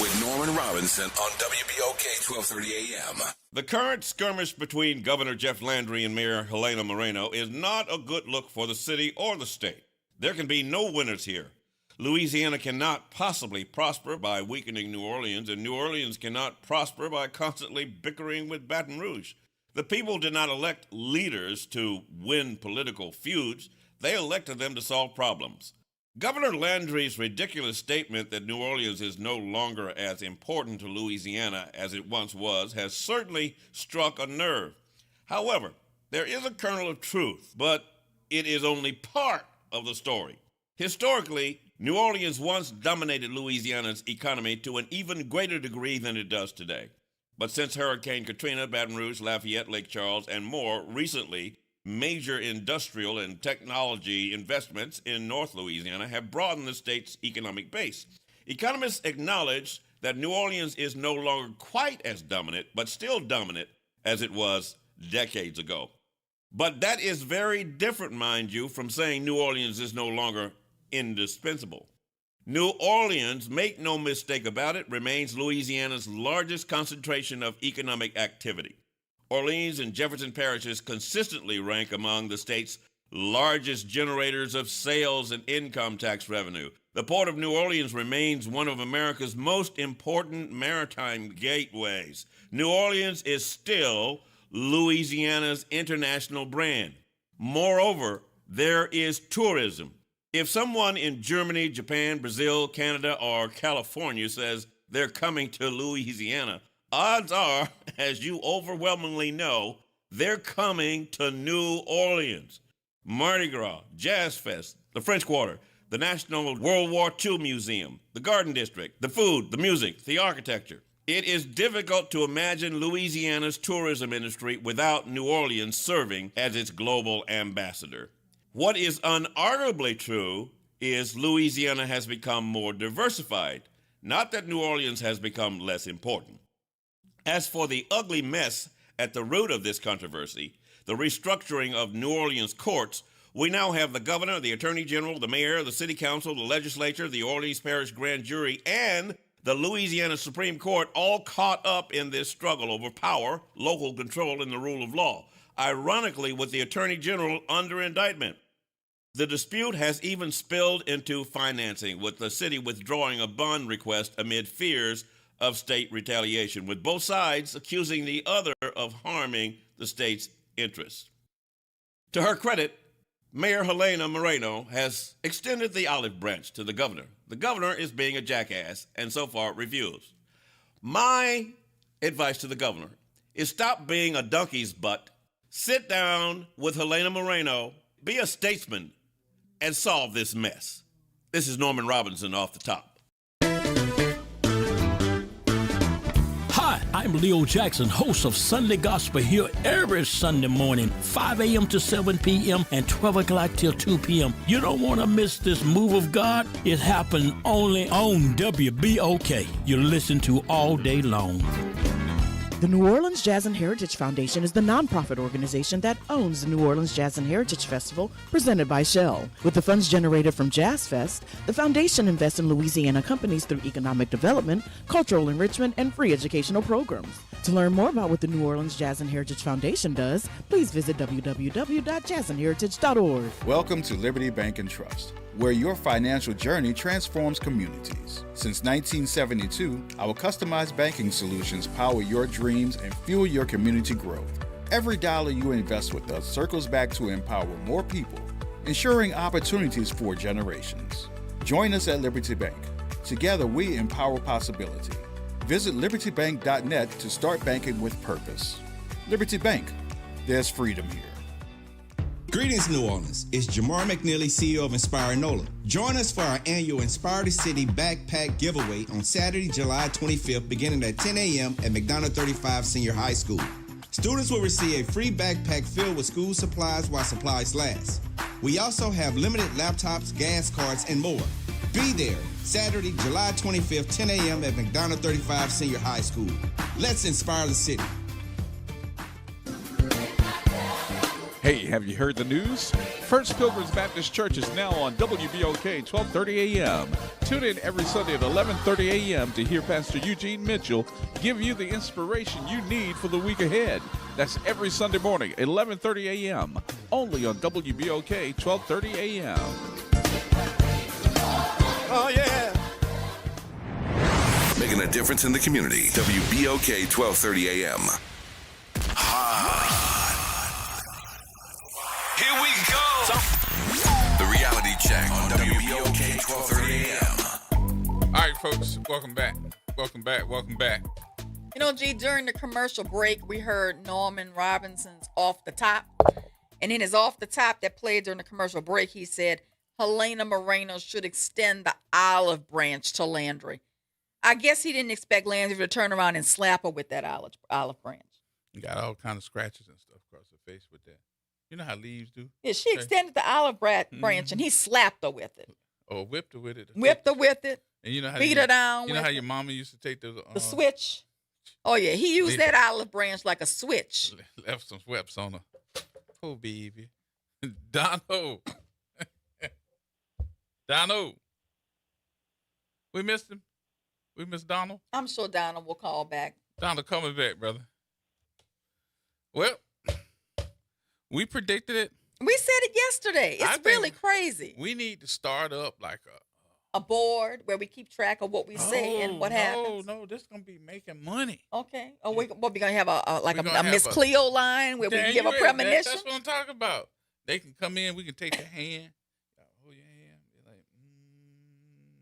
with Norman Robinson on WBOK 1230 AM. The current skirmish between Governor Jeff Landry and Mayor Helena Moreno is not a good look for the city or the state. There can be no winners here. Louisiana cannot possibly prosper by weakening New Orleans, and New Orleans cannot prosper by constantly bickering with Baton Rouge. The people did not elect leaders to win political feuds. They elected them to solve problems. Governor Landry's ridiculous statement that New Orleans is no longer as important to Louisiana as it once was has certainly struck a nerve. However, there is a kernel of truth, but it is only part of the story. Historically, New Orleans once dominated Louisiana's economy to an even greater degree than it does today. But since Hurricane Katrina, Baton Rouge, Lafayette, Lake Charles, and more recently, major industrial and technology investments in North Louisiana have broadened the state's economic base. Economists acknowledge that New Orleans is no longer quite as dominant, but still dominant as it was decades ago. But that is very different, mind you, from saying New Orleans is no longer indispensable. New Orleans, make no mistake about it, remains Louisiana's largest concentration of economic activity. Orleans and Jefferson parishes consistently rank among the state's largest generators of sales and income tax revenue. The Port of New Orleans remains one of America's most important maritime gateways. New Orleans is still Louisiana's international brand. Moreover, there is tourism. If someone in Germany, Japan, Brazil, Canada, or California says they're coming to Louisiana, odds are, as you overwhelmingly know, They're coming to New Orleans. Mardi Gras, Jazz Fest, the French Quarter, the National World War II Museum, the Garden District, the food, the music, the architecture. It is difficult to imagine Louisiana's tourism industry without New Orleans serving as its global ambassador. What is unarguably true is Louisiana has become more diversified, not that New Orleans has become less important. As for the ugly mess at the root of this controversy, the restructuring of New Orleans courts, we now have the governor, the attorney general, the mayor, the city council, the legislature, the Orleans Parish grand jury, and the Louisiana Supreme Court all caught up in this struggle over power, local control, and the rule of law, ironically with the attorney general under indictment. The dispute has even spilled into financing, with the city withdrawing a bond request amid fears of state retaliation, with both sides accusing the other of harming the state's interests. To her credit, Mayor Helena Moreno has extended the olive branch to the governor. The governor is being a jackass and so far refused. My advice to the governor is stop being a donkey's butt, sit down with Helena Moreno, be a statesman, and solve this mess. This is Norman Robinson off the top. Hi, I'm Leo Jackson, host of Sunday Gospel here every Sunday morning, 5 a.m. to 7 p.m. and 12 o'clock till 2 p.m. You don't want to miss this move of God. It happens only on WBOK. You listen to all day long. The New Orleans Jazz and Heritage Foundation is the nonprofit organization that owns the New Orleans Jazz and Heritage Festival presented by Shell. With the funds generated from Jazz Fest, the foundation invests in Louisiana companies through economic development, cultural enrichment, and free educational programs. To learn more about what the New Orleans Jazz and Heritage Foundation does, please visit www.jazzandheritage.org. Welcome to Liberty Bank and Trust, where your financial journey transforms communities. Since 1972, our customized banking solutions power your dreams and fuel your community growth. Every dollar you invest with us circles back to empower more people, ensuring opportunities for generations. Join us at Liberty Bank. Together, we empower possibility. Visit libertybank.net to start banking with purpose. Liberty Bank, there's freedom here. Greetings, New Orleans. It's Jamar McNeely, CEO of Inspire NOLA. Join us for our annual Inspire the City Backpack Giveaway on Saturday, July 25th, beginning at 10 a.m. at McDonough 35 Senior High School. Students will receive a free backpack filled with school supplies while supplies last. We also have limited laptops, gas cards, and more. Be there Saturday, July 25th, 10 a.m. at McDonough 35 Senior High School. Let's inspire the city. Hey, have you heard the news? First Pilgrims Baptist Church is now on WBOK 1230 a.m. Tune in every Sunday at 11:30 a.m. to hear Pastor Eugene Mitchell give you the inspiration you need for the week ahead. That's every Sunday morning, 11:30 a.m. only on WBOK 1230 a.m. Oh, yeah. Making a difference in the community. WBOK 1230 a.m. Here we go. The reality check on WBOK 1230 a.m. All right, folks, welcome back. Welcome back. You know, G, during the commercial break, we heard Norman Robinson's Off the Top. And in his Off the Top that played during the commercial break, he said, Helena Moreno should extend the olive branch to Landry. I guess he didn't expect Landry to turn around and slap her with that olive branch. You got all kind of scratches and stuff across her face with that. You know how leaves do? Yeah, she extended the olive branch and he slapped her with it. Or whipped her with it. Whipped her with it. And you know how beat her down. You know how your mama used to take the switch? Oh, yeah. He used that olive branch like a switch. Left some webs on her. Oh, baby. Dono. Dono. We missed him. We missed Donald. I'm sure Donald will call back. Donald coming back, brother. Well, we predicted it. We said it yesterday. It's really crazy. We need to start up like a board where we keep track of what we say and what happens. No, this is gonna be making money. Okay. Oh, we gonna have a Miss Cleo line where we give a premonition. That's what I'm talking about. They can come in. We can take their hand. Hold your hand. Be like,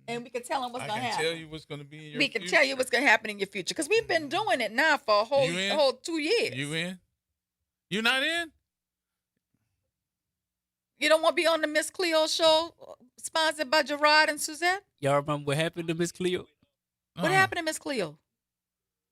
and we can tell them what's gonna happen. I can tell you what's gonna be in your future. We can tell you what's gonna happen in your future because we've been doing it now for a whole 2 years. You in? You not in? You don't want to be on the Miss Cleo show, sponsored by Gerod and Suzette? Y'all remember what happened to Miss Cleo? What happened to Miss Cleo?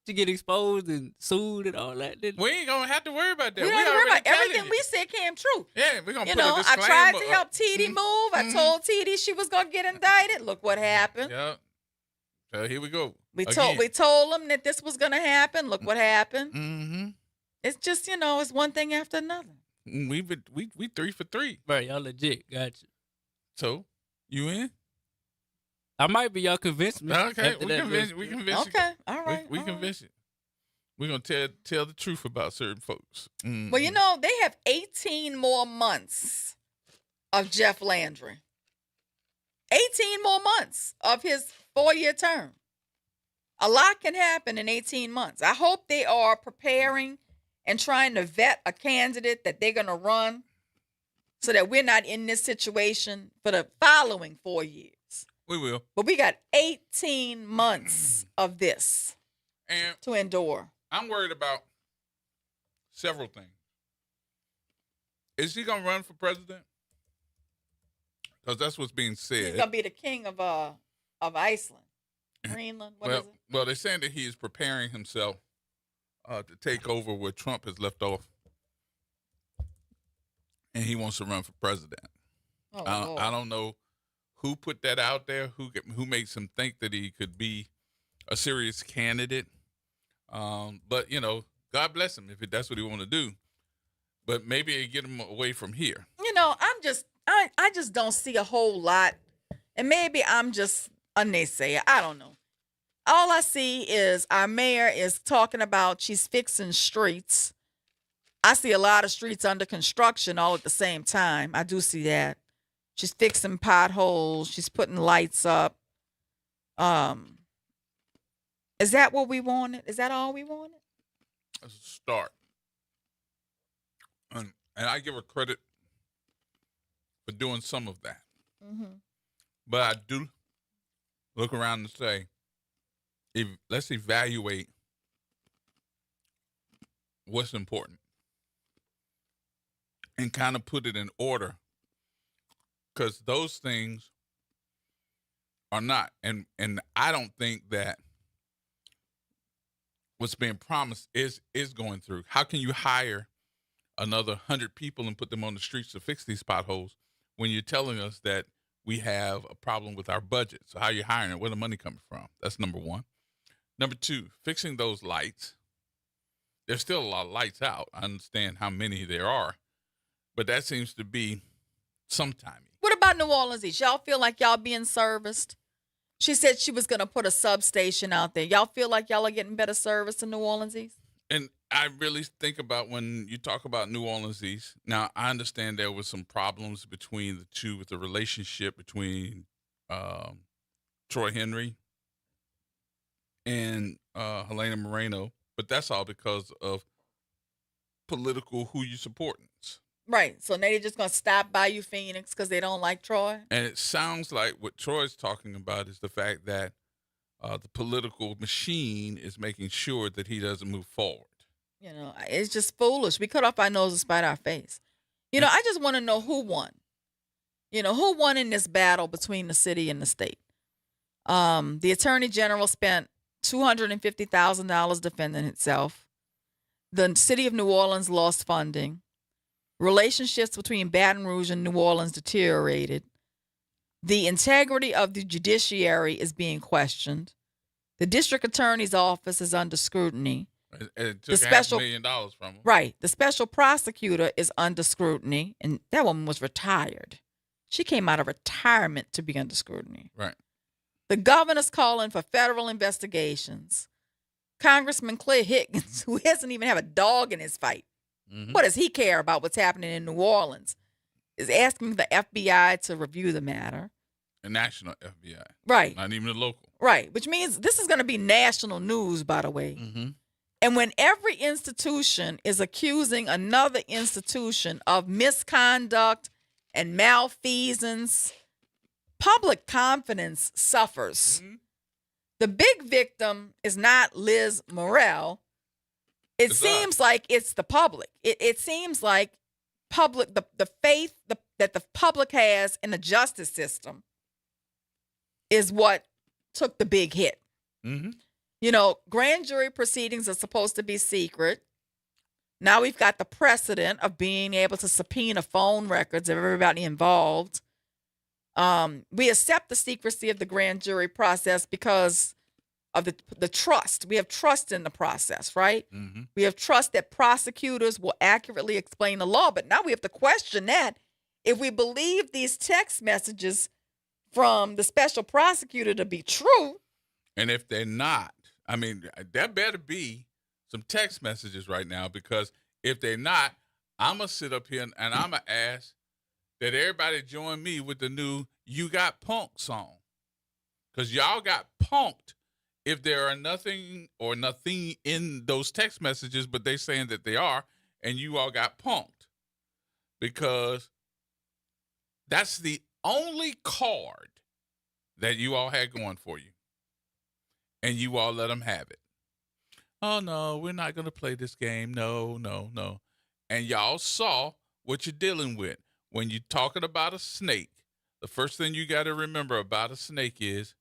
She get exposed and sued and all that. We ain't gonna have to worry about that. We don't have to worry already about telling everything you. we said came true. Yeah, we're gonna You put know, a I disclaimer. tried to help TD move. I told TD she was gonna get indicted. Look what happened. Yeah. So here we go. We told them that this was gonna happen. Look what happened. Mm-hmm. It's just, it's one thing after another. We 3 for 3. Bro, y'all legit. Gotcha. So, you in? I might be. Y'all convinced me. Okay, we convince you. Okay, all right. We convince you. We're going to tell the truth about certain folks. Mm-hmm. Well, they have 18 more months of Jeff Landry. 18 more months of his 4-year term. A lot can happen in 18 months. I hope they are preparing and trying to vet a candidate that they're going to run so that we're not in this situation for the following 4 years. We will. But we got 18 months of this to endure. I'm worried about several things. Is he going to run for president? Because that's what's being said. He's going to be the king of Iceland. Greenland, what is it? Well, they're saying that he is preparing himself to take over where Trump has left off. And he wants to run for president. I don't know who put that out there, who makes him think that he could be a serious candidate. But, God bless him if that's what he want to do. But maybe it get him away from here. I just don't see a whole lot. And maybe I'm just a naysayer. I don't know. All I see is our mayor is talking about she's fixing streets. I see a lot of streets under construction all at the same time. I do see that. She's fixing potholes. She's putting lights up. Is that what we wanted? Is that all we wanted? That's a start. And I give her credit for doing some of that. Mm-hmm. But I do look around and say, let's evaluate what's important and kind of put it in order, because those things are not. And I don't think that what's being promised is going through. How can you hire another 100 people and put them on the streets to fix these potholes when you're telling us that we have a problem with our budget? So how are you hiring it? Where the money coming from? That's number one. Number two, fixing those lights. There's still a lot of lights out. I understand how many there are, but that seems to be sometime. What about New Orleans East? Y'all feel like y'all being serviced? She said she was going to put a substation out there. Y'all feel like y'all are getting better service in New Orleans East? And I really think about when you talk about New Orleans East. Now, I understand there was some problems between the two with the relationship between Troy Henry and Helena Moreno, but that's all because of political who you supporting. Right. So now they're just going to stop by you, Phoenix, because they don't like Troy? And it sounds like what Troy's talking about is the fact that the political machine is making sure that he doesn't move forward. It's just foolish. We cut off our nose to spite our face. I just want to know who won. Who won in this battle between the city and the state? The Attorney General spent $250,000 defending itself. The city of New Orleans lost funding. Relationships between Baton Rouge and New Orleans deteriorated. The integrity of the judiciary is being questioned. The district attorney's office is under scrutiny. It took $500,000 from him. Right. The special prosecutor is under scrutiny, and that woman was retired. She came out of retirement to be under scrutiny. Right. The governor's calling for federal investigations. Congressman Clay Higgins, who doesn't even have a dog in his fight, what does he care about what's happening in New Orleans, is asking the FBI to review the matter. The national FBI. Right. Not even the local. Right. Which means this is going to be national news, by the way. Mm-hmm. And when every institution is accusing another institution of misconduct and malfeasance, public confidence suffers. Mm-hmm. The big victim is not Liz Morel. It seems like it's the public. It seems like the faith that the public has in the justice system is what took the big hit. Mm-hmm. You know, grand jury proceedings are supposed to be secret. Now we've got the precedent of being able to subpoena phone records of everybody involved. We accept the secrecy of the grand jury process because of the trust. We have trust in the process, right? Mm-hmm. We have trust that prosecutors will accurately explain the law. But now we have to question that. If we believe these text messages from the special prosecutor to be true. And if they're not, I mean, there better be some text messages right now, because if they're not, I'm going to sit up here and I'm going to ask that everybody join me with the new You Got Punked song. Because y'all got punked if there are nothing in those text messages, but they saying that they are, and you all got punked. Because that's the only card that you all had going for you. And you all let them have it. Oh, no, we're not going to play this game. No. And y'all saw what you're dealing with. When you're talking about a snake, the first thing you got to remember about a snake is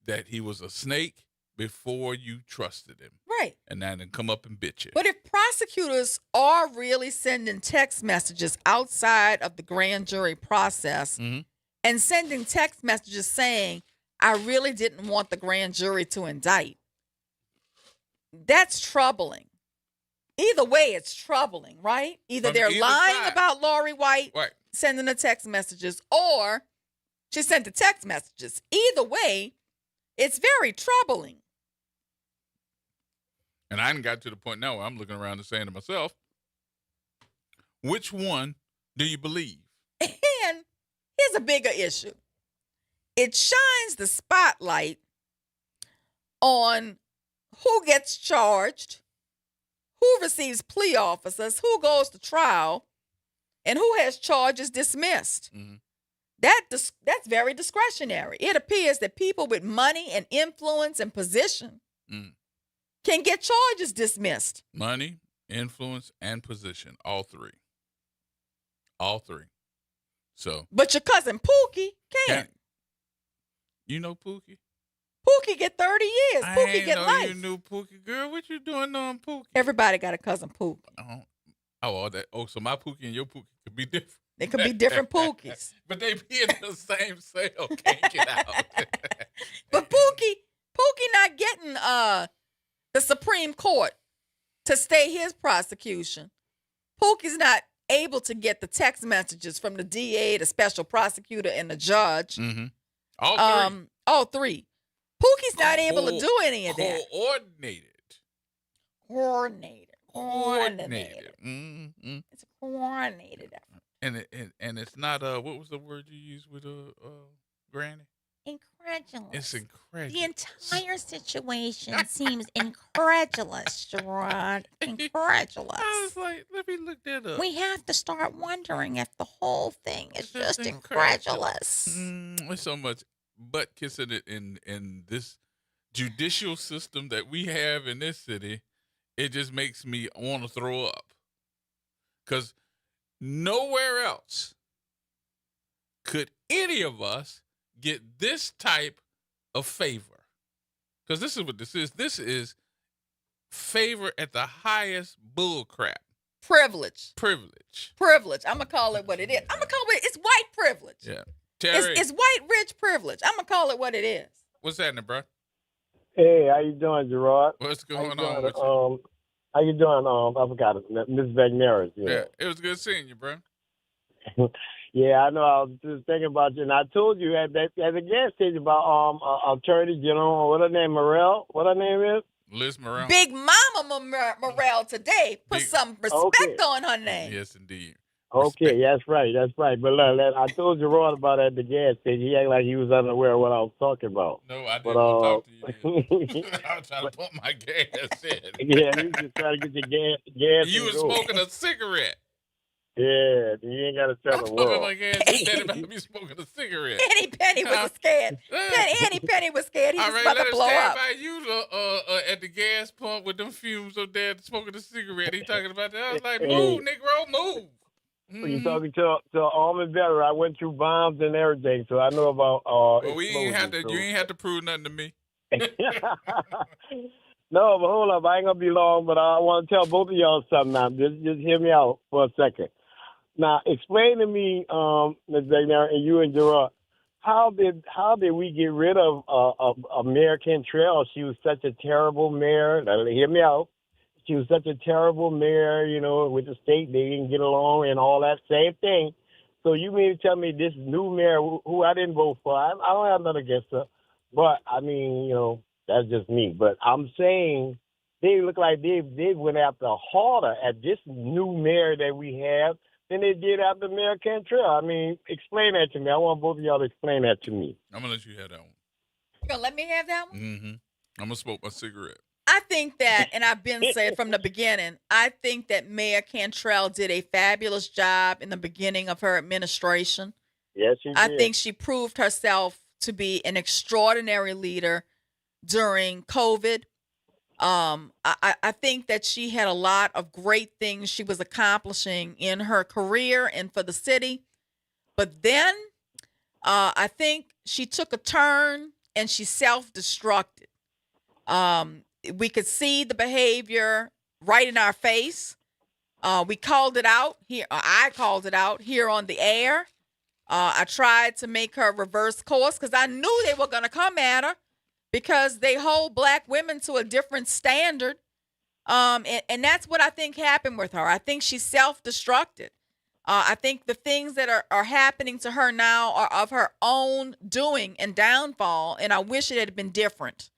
that he was a snake before you trusted him. Right. And then come up and bit you. But if prosecutors are really sending text messages outside of the grand jury process and sending text messages saying, I really didn't want the grand jury to indict, that's troubling. Either way, it's troubling, right? Either they're lying about Lori White sending the text messages, or she sent the text messages. Either way, it's very troubling. And I hadn't got to the point now where I'm looking around and saying to myself, which one do you believe? And here's a bigger issue. It shines the spotlight on who gets charged, who receives plea officers, who goes to trial, and who has charges dismissed. Mm-hmm. That's very discretionary. It appears that people with money and influence and position can get charges dismissed. Money, influence, and position. All three. So. But your cousin Pookie can't. You know Pookie? Pookie get 30 years. Pookie get life. I you knew Pookie. Girl, what you doing on Pookie? Everybody got a cousin Pookie. So my Pookie and your Pookie could be different. They could be different Pookies. But they be in the same cell. Can't get out. But Pookie not getting the Supreme Court to stay his prosecution. Pookie's not able to get the text messages from the DA, the special prosecutor, and the judge. Mm-hmm. All three. Pookie's not able to do any of that. Coordinated. Mm-hmm. It's a coordinated effort. And it's not what was the word you used with Granny? Incredulous. It's incredulous. The entire situation seems incredulous, Gerod. Incredulous. I was like, let me look that up. We have to start wondering if the whole thing is just incredulous. There's so much butt kissing it in this judicial system that we have in this city. It just makes me want to throw up. Because nowhere else could any of us get this type of favor. Because this is what this is. This is favor at the highest bull crap. Privilege. I'm going to call it what it is. It's white privilege. Yeah. Terry. It's white rich privilege. I'm going to call it what it is. What's happening, bro? Hey, how you doing, Gerard? What's going on with you? How you doing? I forgot it. Miss McNair's. Yeah, it was good seeing you, bro. Yeah, I know. I was just thinking about you, and I told you at the gas station about Attorney General. What her name? Morrell. What her name is? Liz Morrell. Big Mama Morrell today. Put some respect on her name. Yes, indeed. Okay, that's right. But look, I told Gerard about it at the gas station. He acted like he was unaware of what I was talking about. No, I didn't talk to you. I was trying to pump my gas in. Yeah, he was just trying to get your gas. You was smoking a cigarette. Yeah, you ain't got to tell the I'm world. like, yeah, she's standing about to be smoking a cigarette. Annie Penny was scared. Annie Penny was scared. He All was right, about let to us blow stand up. by you at the gas pump with them fumes up there smoking a cigarette. He talking about that. I was like, move, Negro, move. You talking to an army veteran? I went through bombs and everything, so I know about Well, we ain't have to. explosives, You ain't have to prove nothing to me. No, but hold up. I ain't going to be long, but I want to tell both of y'all something now. Just hear me out for a second. Now, explain to me, Ms. Wagner, and you and Gerard, how did we get rid of Mayor Cantrell? She was such a terrible mayor. Now, hear me out. She was such a terrible mayor, with the state. They didn't get along and all that same thing. So you mean to tell me this new mayor, who I didn't vote for, I don't have nothing against her, but, I mean, that's just me. But I'm saying they look like they went after harder at this new mayor that we have than they did after Mayor Cantrell. I mean, explain that to me. I want both of y'all to explain that to me. I'm going to let you have that one. You gonna let me have that one? Mm-hmm. I'm going to smoke my cigarette. I think that, and I've been saying from the beginning, I think that Mayor Cantrell did a fabulous job in the beginning of her administration. Yes, she did. I think she proved herself to be an extraordinary leader during COVID. I think that she had a lot of great things she was accomplishing in her career and for the city. But then I think she took a turn and she self-destructed. We could see the behavior right in our face. We called it out here. I called it out here on the air. I tried to make her reverse course because I knew they were going to come at her because they hold black women to a different standard. And that's what I think happened with her. I think she self-destructed. I think the things that are happening to her now are of her own doing and downfall, and I wish it had been different.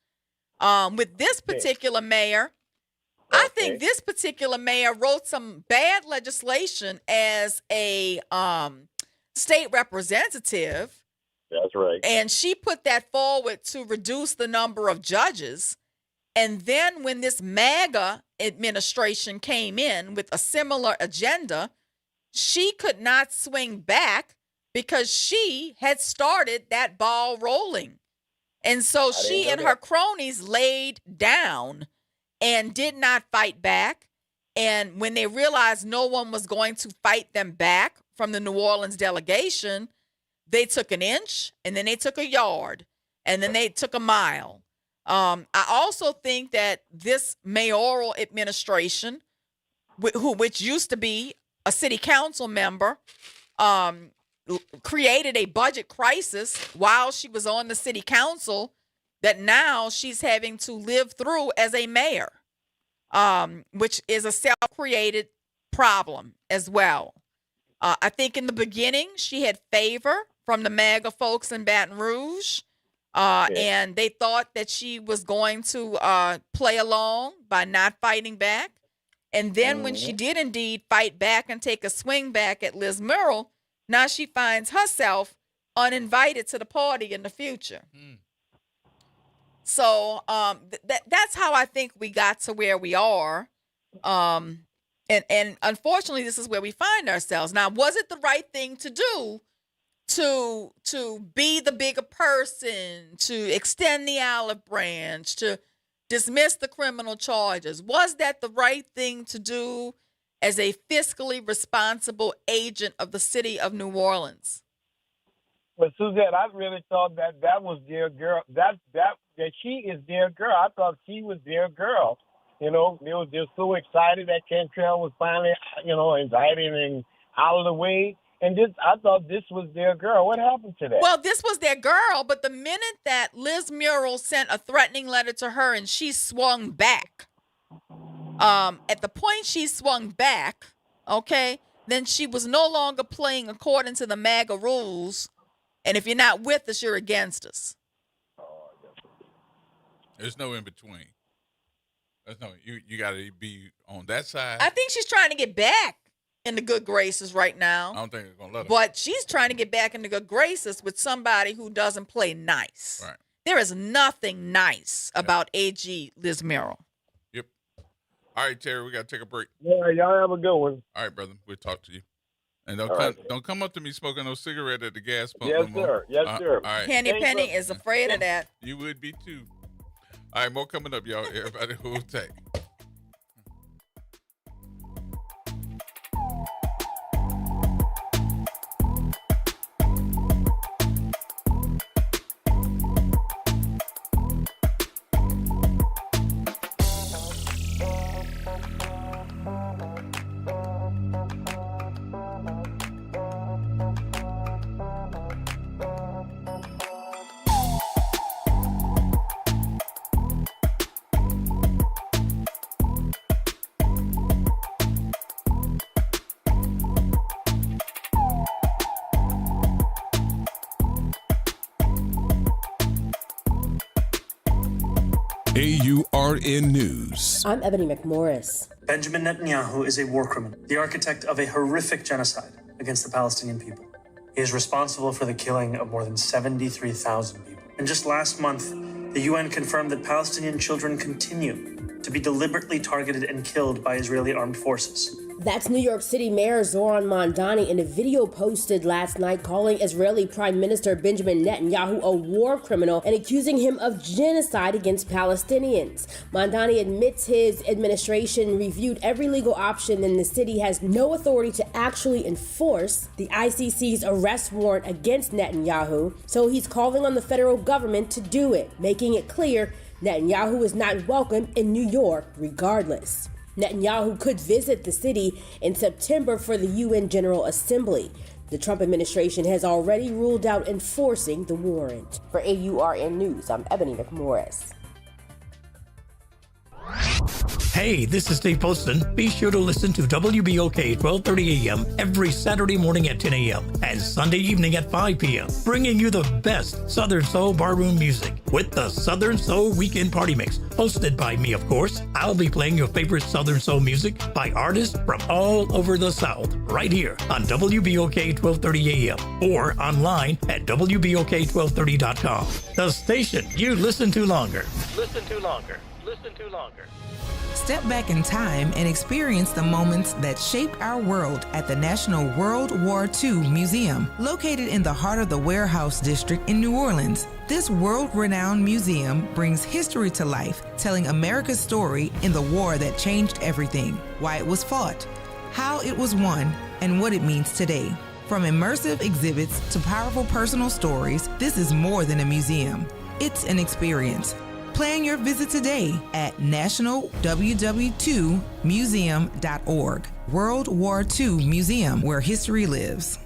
With this particular mayor, I think this particular mayor wrote some bad legislation as a state representative. That's right. And she put that forward to reduce the number of judges. And then when this MAGA administration came in with a similar agenda, she could not swing back because she had started that ball rolling. And so she and her cronies laid down and did not fight back. And when they realized no one was going to fight them back from the New Orleans delegation, they took an inch, and then they took a yard, and then they took a mile. I also think that this mayoral administration, which used to be a city council member, created a budget crisis while she was on the city council that now she's having to live through as a mayor, which is a self-created problem as well. I think in the beginning she had favor from the MAGA folks in Baton Rouge, and they thought that she was going to play along by not fighting back. And then when she did indeed fight back and take a swing back at Liz Murrill, now she finds herself uninvited to the party in the future. So that's how I think we got to where we are. And unfortunately, this is where we find ourselves. Now, was it the right thing to do to be the bigger person, to extend the olive branch, to dismiss the criminal charges? Was that the right thing to do as a fiscally responsible agent of the city of New Orleans? But Suzette, I really thought that was their girl. That she is their girl. I thought she was their girl. They were just so excited that Cantrell was finally, indicted and out of the way. And I thought this was their girl. What happened to that? Well, this was their girl, but the minute that Liz Murrill sent a threatening letter to her and she swung back, at the point she swung back, then she was no longer playing according to the MAGA rules. And if you're not with us, you're against us. There's no in between. There's no, you got to be on that side. I think she's trying to get back in the good graces right now. I don't think it's going to let her. But she's trying to get back into good graces with somebody who doesn't play nice. Right. There is nothing nice about AG Liz Murrill. Yep. All right, Terry, we got to take a break. Yeah, y'all have a good one. All right, brother. We'll talk to you. And All don't come up to me smoking no cigarette at the gas pump. Yes, no more. sir. Yes, sir. All right. Kenny Penny is afraid of that. You would be too. All right, more coming up, y'all. Everybody hold tight. AURN News. I'm Ebony McMorris. Benjamin Netanyahu is a war criminal, the architect of a horrific genocide against the Palestinian people. He is responsible for the killing of more than 73,000 people. And just last month, the UN confirmed that Palestinian children continue to be deliberately targeted and killed by Israeli armed forces. That's New York City Mayor Zoran Mandani in a video posted last night calling Israeli Prime Minister Benjamin Netanyahu a war criminal and accusing him of genocide against Palestinians. Mandani admits his administration reviewed every legal option and the city has no authority to actually enforce the ICC's arrest warrant against Netanyahu, so he's calling on the federal government to do it, making it clear Netanyahu is not welcome in New York regardless. Netanyahu could visit the city in September for the UN General Assembly. The Trump administration has already ruled out enforcing the warrant. For AURN News, I'm Ebony McMorris. Hey, this is Steve Poston. Be sure to listen to WBOK 1230 AM every Saturday morning at 10 a.m. and Sunday evening at 5 p.m., bringing you the best Southern Soul barroom music with the Southern Soul Weekend Party Mix, hosted by me, of course. I'll be playing your favorite Southern Soul music by artists from all over the South, right here on WBOK 1230 AM or online at WBOK1230.com. The station you listen to longer. Listen to longer. Listen to longer. Step back in time and experience the moments that shaped our world at the National World War II Museum, located in the heart of the Warehouse District in New Orleans. This world-renowned museum brings history to life, telling America's story in the war that changed everything, why it was fought, how it was won, and what it means today. From immersive exhibits to powerful personal stories, this is more than a museum. It's an experience. Plan your visit today at nationalww2museum.org. World War II Museum, where history lives.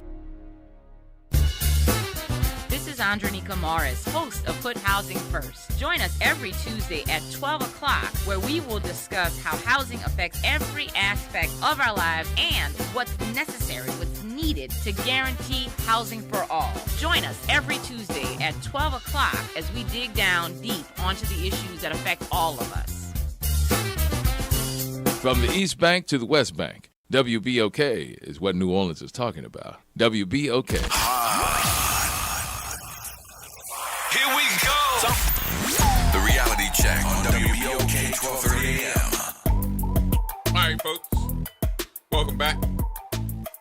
This is Andronika Morris, host of Put Housing First. Join us every Tuesday at 12 o'clock, where we will discuss how housing affects every aspect of our lives and what's necessary, what's needed to guarantee housing for all. Join us every Tuesday at 12 o'clock as we dig down deep onto the issues that affect all of us. From the East Bank to the West Bank, WBOK is what New Orleans is talking about. WBOK. Here we go. The reality check on WBOK 1230 AM. All right, folks. Welcome back.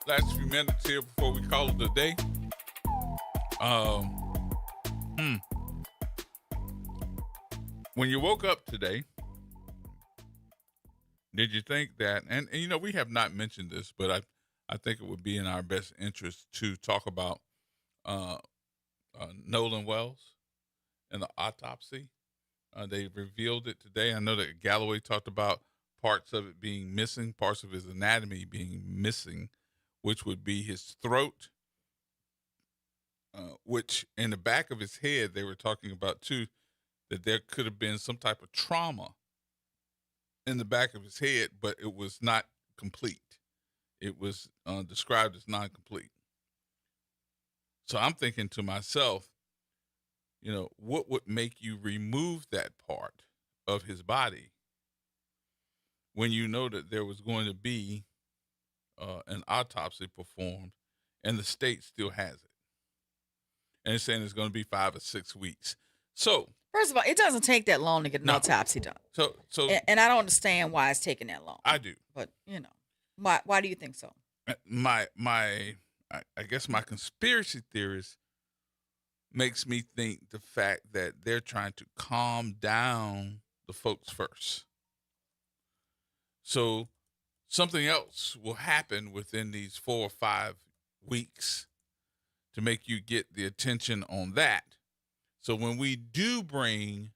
Last few minutes here before we call it a day. When you woke up today, did you think that, and you know, we have not mentioned this, but I think it would be in our best interest to talk about Nolan Wells and the autopsy. They revealed it today. I know that Galloway talked about parts of it being missing, parts of his anatomy being missing, which would be his throat, which in the back of his head, they were talking about too, that there could have been some type of trauma in the back of his head, but it was not complete. It was described as non-complete. So I'm thinking to myself, you know, what would make you remove that part of his body when you know that there was going to be an autopsy performed and the state still has it? And it's saying it's going to be 5 or 6 weeks. So, first of all, it doesn't take that long to get an autopsy done. So, and I don't understand why it's taking that long. I do. But, you know, why do you think so? I guess my conspiracy theorist makes me think the fact that they're trying to calm down the folks first. So something else will happen within these 4 or 5 weeks to make you get the attention on that. So when we do bring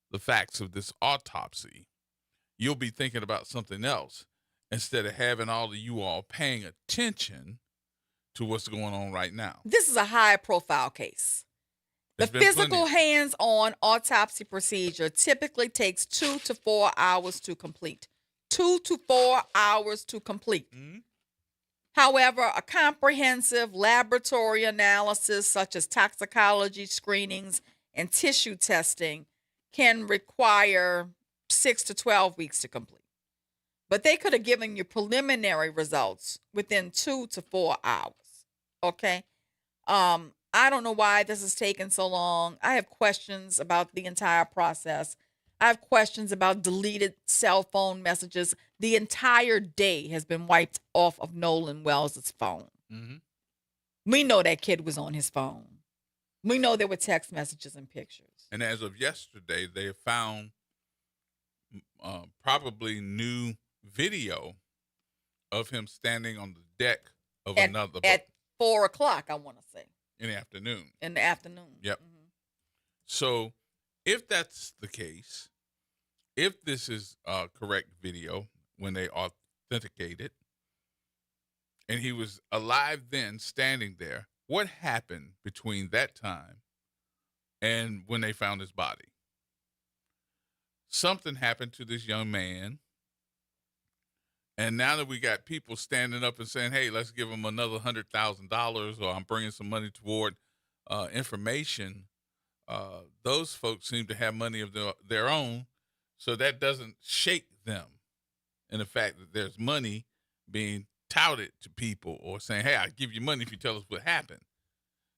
the facts of this autopsy, you'll be thinking about something else instead of having all of you all paying attention to what's going on right now. This is a high-profile case. The physical hands-on autopsy procedure typically takes 2 to 4 hours to complete. 2 to 4 hours to complete. Mm-hmm. However, a comprehensive laboratory analysis such as toxicology screenings and tissue testing can require 6 to 12 weeks to complete. But they could have given you preliminary results within 2 to 4 hours. Okay? I don't know why this has taken so long. I have questions about the entire process. I have questions about deleted cell phone messages. The entire day has been wiped off of Nolan Wells' phone. Mm-hmm. We know that kid was on his phone. We know there were text messages and pictures. And as of yesterday, they have found probably new video of him standing on the deck of another boat. At 4 o'clock, I want to say. In the afternoon. In the afternoon. Yep. Mm-hmm. So if that's the case, if this is correct video when they authenticate it, and he was alive then standing there, what happened between that time and when they found his body? Something happened to this young man. And now that we got people standing up and saying, hey, let's give him another $100,000, or I'm bringing some money toward information, those folks seem to have money of their own. So that doesn't shake them in the fact that there's money being touted to people or saying, hey, I'll give you money if you tell us what happened.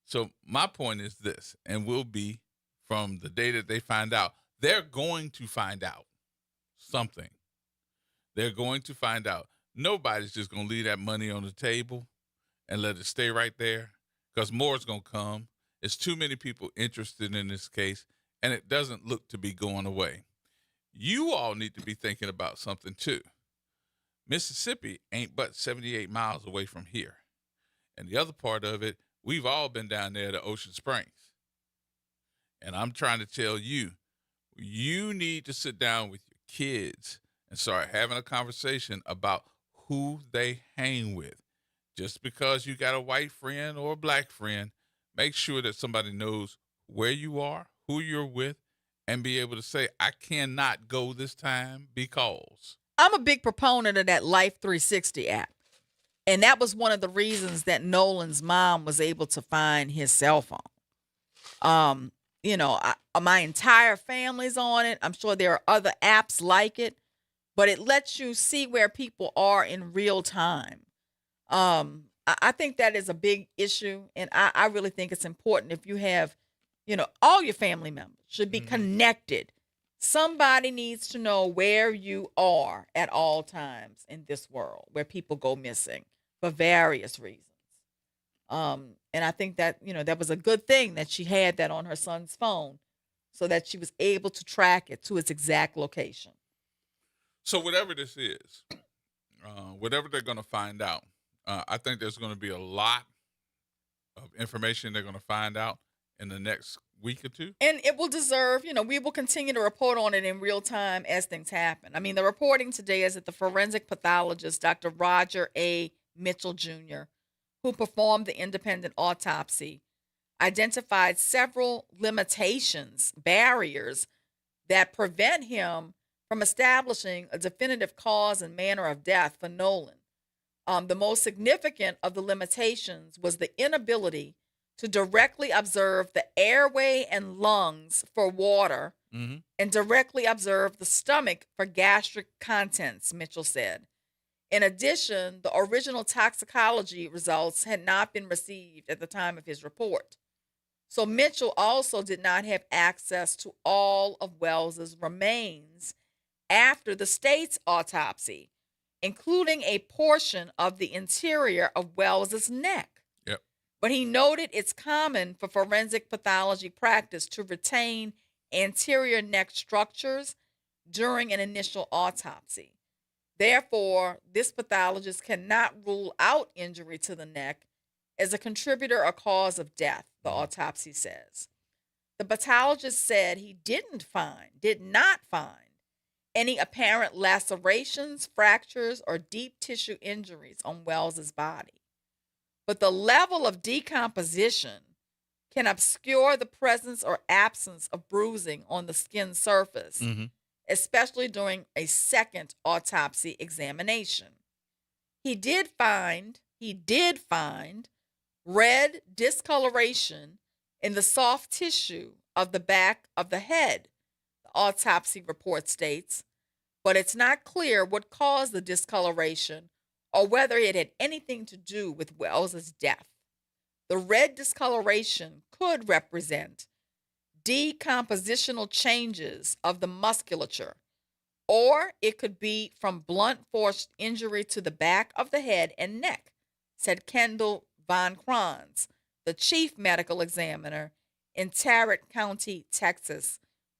So my point is this, and will be from the day that they find out, they're going to find out something. They're going to find out. Nobody's just going to leave that money on the table and let it stay right there, because more is going to come. It's too many people interested in this case, and it doesn't look to be going away. You all need to be thinking about something too. Mississippi ain't but 78 miles away from here. And the other part of it, we've all been down there to Ocean Springs. And I'm trying to tell you, you need to sit down with your kids and start having a conversation about who they hang with. Just because you got a white friend or a black friend, make sure that somebody knows where you are, who you're with, and be able to say, I cannot go this time because. I'm a big proponent of that Life 360 app. And that was one of the reasons that Nolan's mom was able to find his cell phone. My entire family's on it. I'm sure there are other apps like it, but it lets you see where people are in real time. I think that is a big issue, and I really think it's important if you have, all your family members should be connected. Somebody needs to know where you are at all times in this world where people go missing for various reasons. And I think that, that was a good thing that she had that on her son's phone so that she was able to track it to its exact location. So whatever this is, whatever they're going to find out, I think there's going to be a lot of information they're going to find out in the next week or two. And it will deserve, we will continue to report on it in real time as things happen. I mean, the reporting today is that the forensic pathologist, Dr. Roger A. Mitchell Jr., who performed the independent autopsy, identified several limitations, barriers that prevent him from establishing a definitive cause and manner of death for Nolan. The most significant of the limitations was the inability to directly observe the airway and lungs for water and directly observe the stomach for gastric contents, Mitchell said. In addition, the original toxicology results had not been received at the time of his report. So Mitchell also did not have access to all of Wells's remains after the state's autopsy. including a portion of the interior of Wells's neck. Yep. But he noted it's common for forensic pathology practice to retain anterior neck structures during an initial autopsy. Therefore, this pathologist cannot rule out injury to the neck as a contributor or cause of death, the autopsy says. The pathologist said he did not find any apparent lacerations, fractures, or deep tissue injuries on Wells's body. But the level of decomposition can obscure the presence or absence of bruising on the skin surface, especially during a second autopsy examination. He did find red discoloration in the soft tissue of the back of the head, the autopsy report states, but it's not clear what caused the discoloration or whether it had anything to do with Wells's death. The red discoloration could represent decompositional changes of the musculature, or it could be from blunt force injury to the back of the head and neck, said Kendall Von Kranz, the chief medical examiner in Tarrant County, Texas,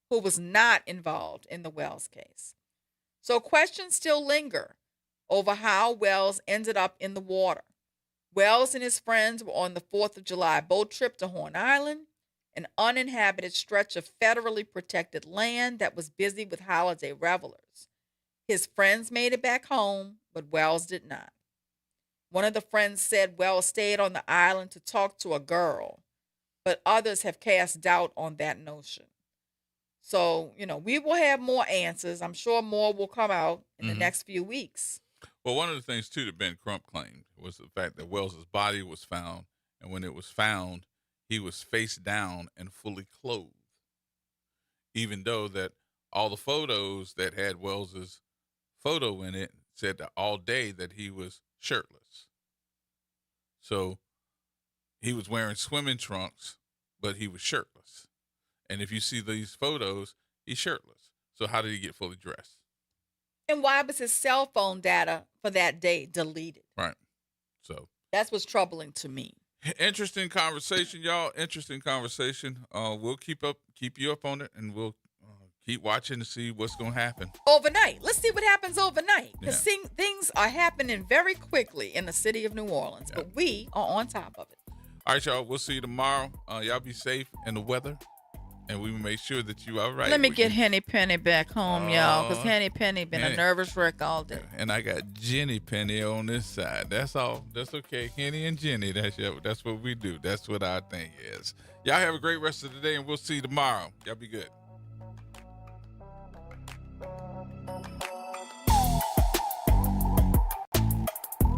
who was not involved in the Wells case. So questions still linger over how Wells ended up in the water. Wells and his friends were on the 4th of July boat trip to Horn Island, an uninhabited stretch of federally protected land that was busy with holiday revelers. His friends made it back home, but Wells did not. One of the friends said Wells stayed on the island to talk to a girl, but others have cast doubt on that notion. So, we will have more answers. I'm sure more will come out in the next few weeks. Well, one of the things, too, that Ben Crump claimed was the fact that Wells's body was found, and when it was found, he was face down and fully clothed, even though that all the photos that had Wells's photo in it said that all day that he was shirtless. So he was wearing swimming trunks, but he was shirtless. And if you see these photos, he's shirtless. So how did he get fully dressed? And why was his cell phone data for that day deleted? Right. So that's what's troubling to me. Interesting conversation, y'all. Interesting conversation. We'll keep you up on it, and we'll keep watching to see what's going to happen overnight. Let's see what happens overnight, because things are happening very quickly in the city of New Orleans, but we are on top of it. All right, y'all. We'll see you tomorrow. Y'all be safe in the weather, and we will make sure that you are right. Let me get Henny Penny back home, y'all, because Henny Penny been a nervous wreck all day. And I got Jenny Penny on this side. That's all. That's okay. Henny and Jenny. That's what we do. That's what our thing is. Y'all have a great rest of the day, and we'll see you tomorrow. Y'all be good.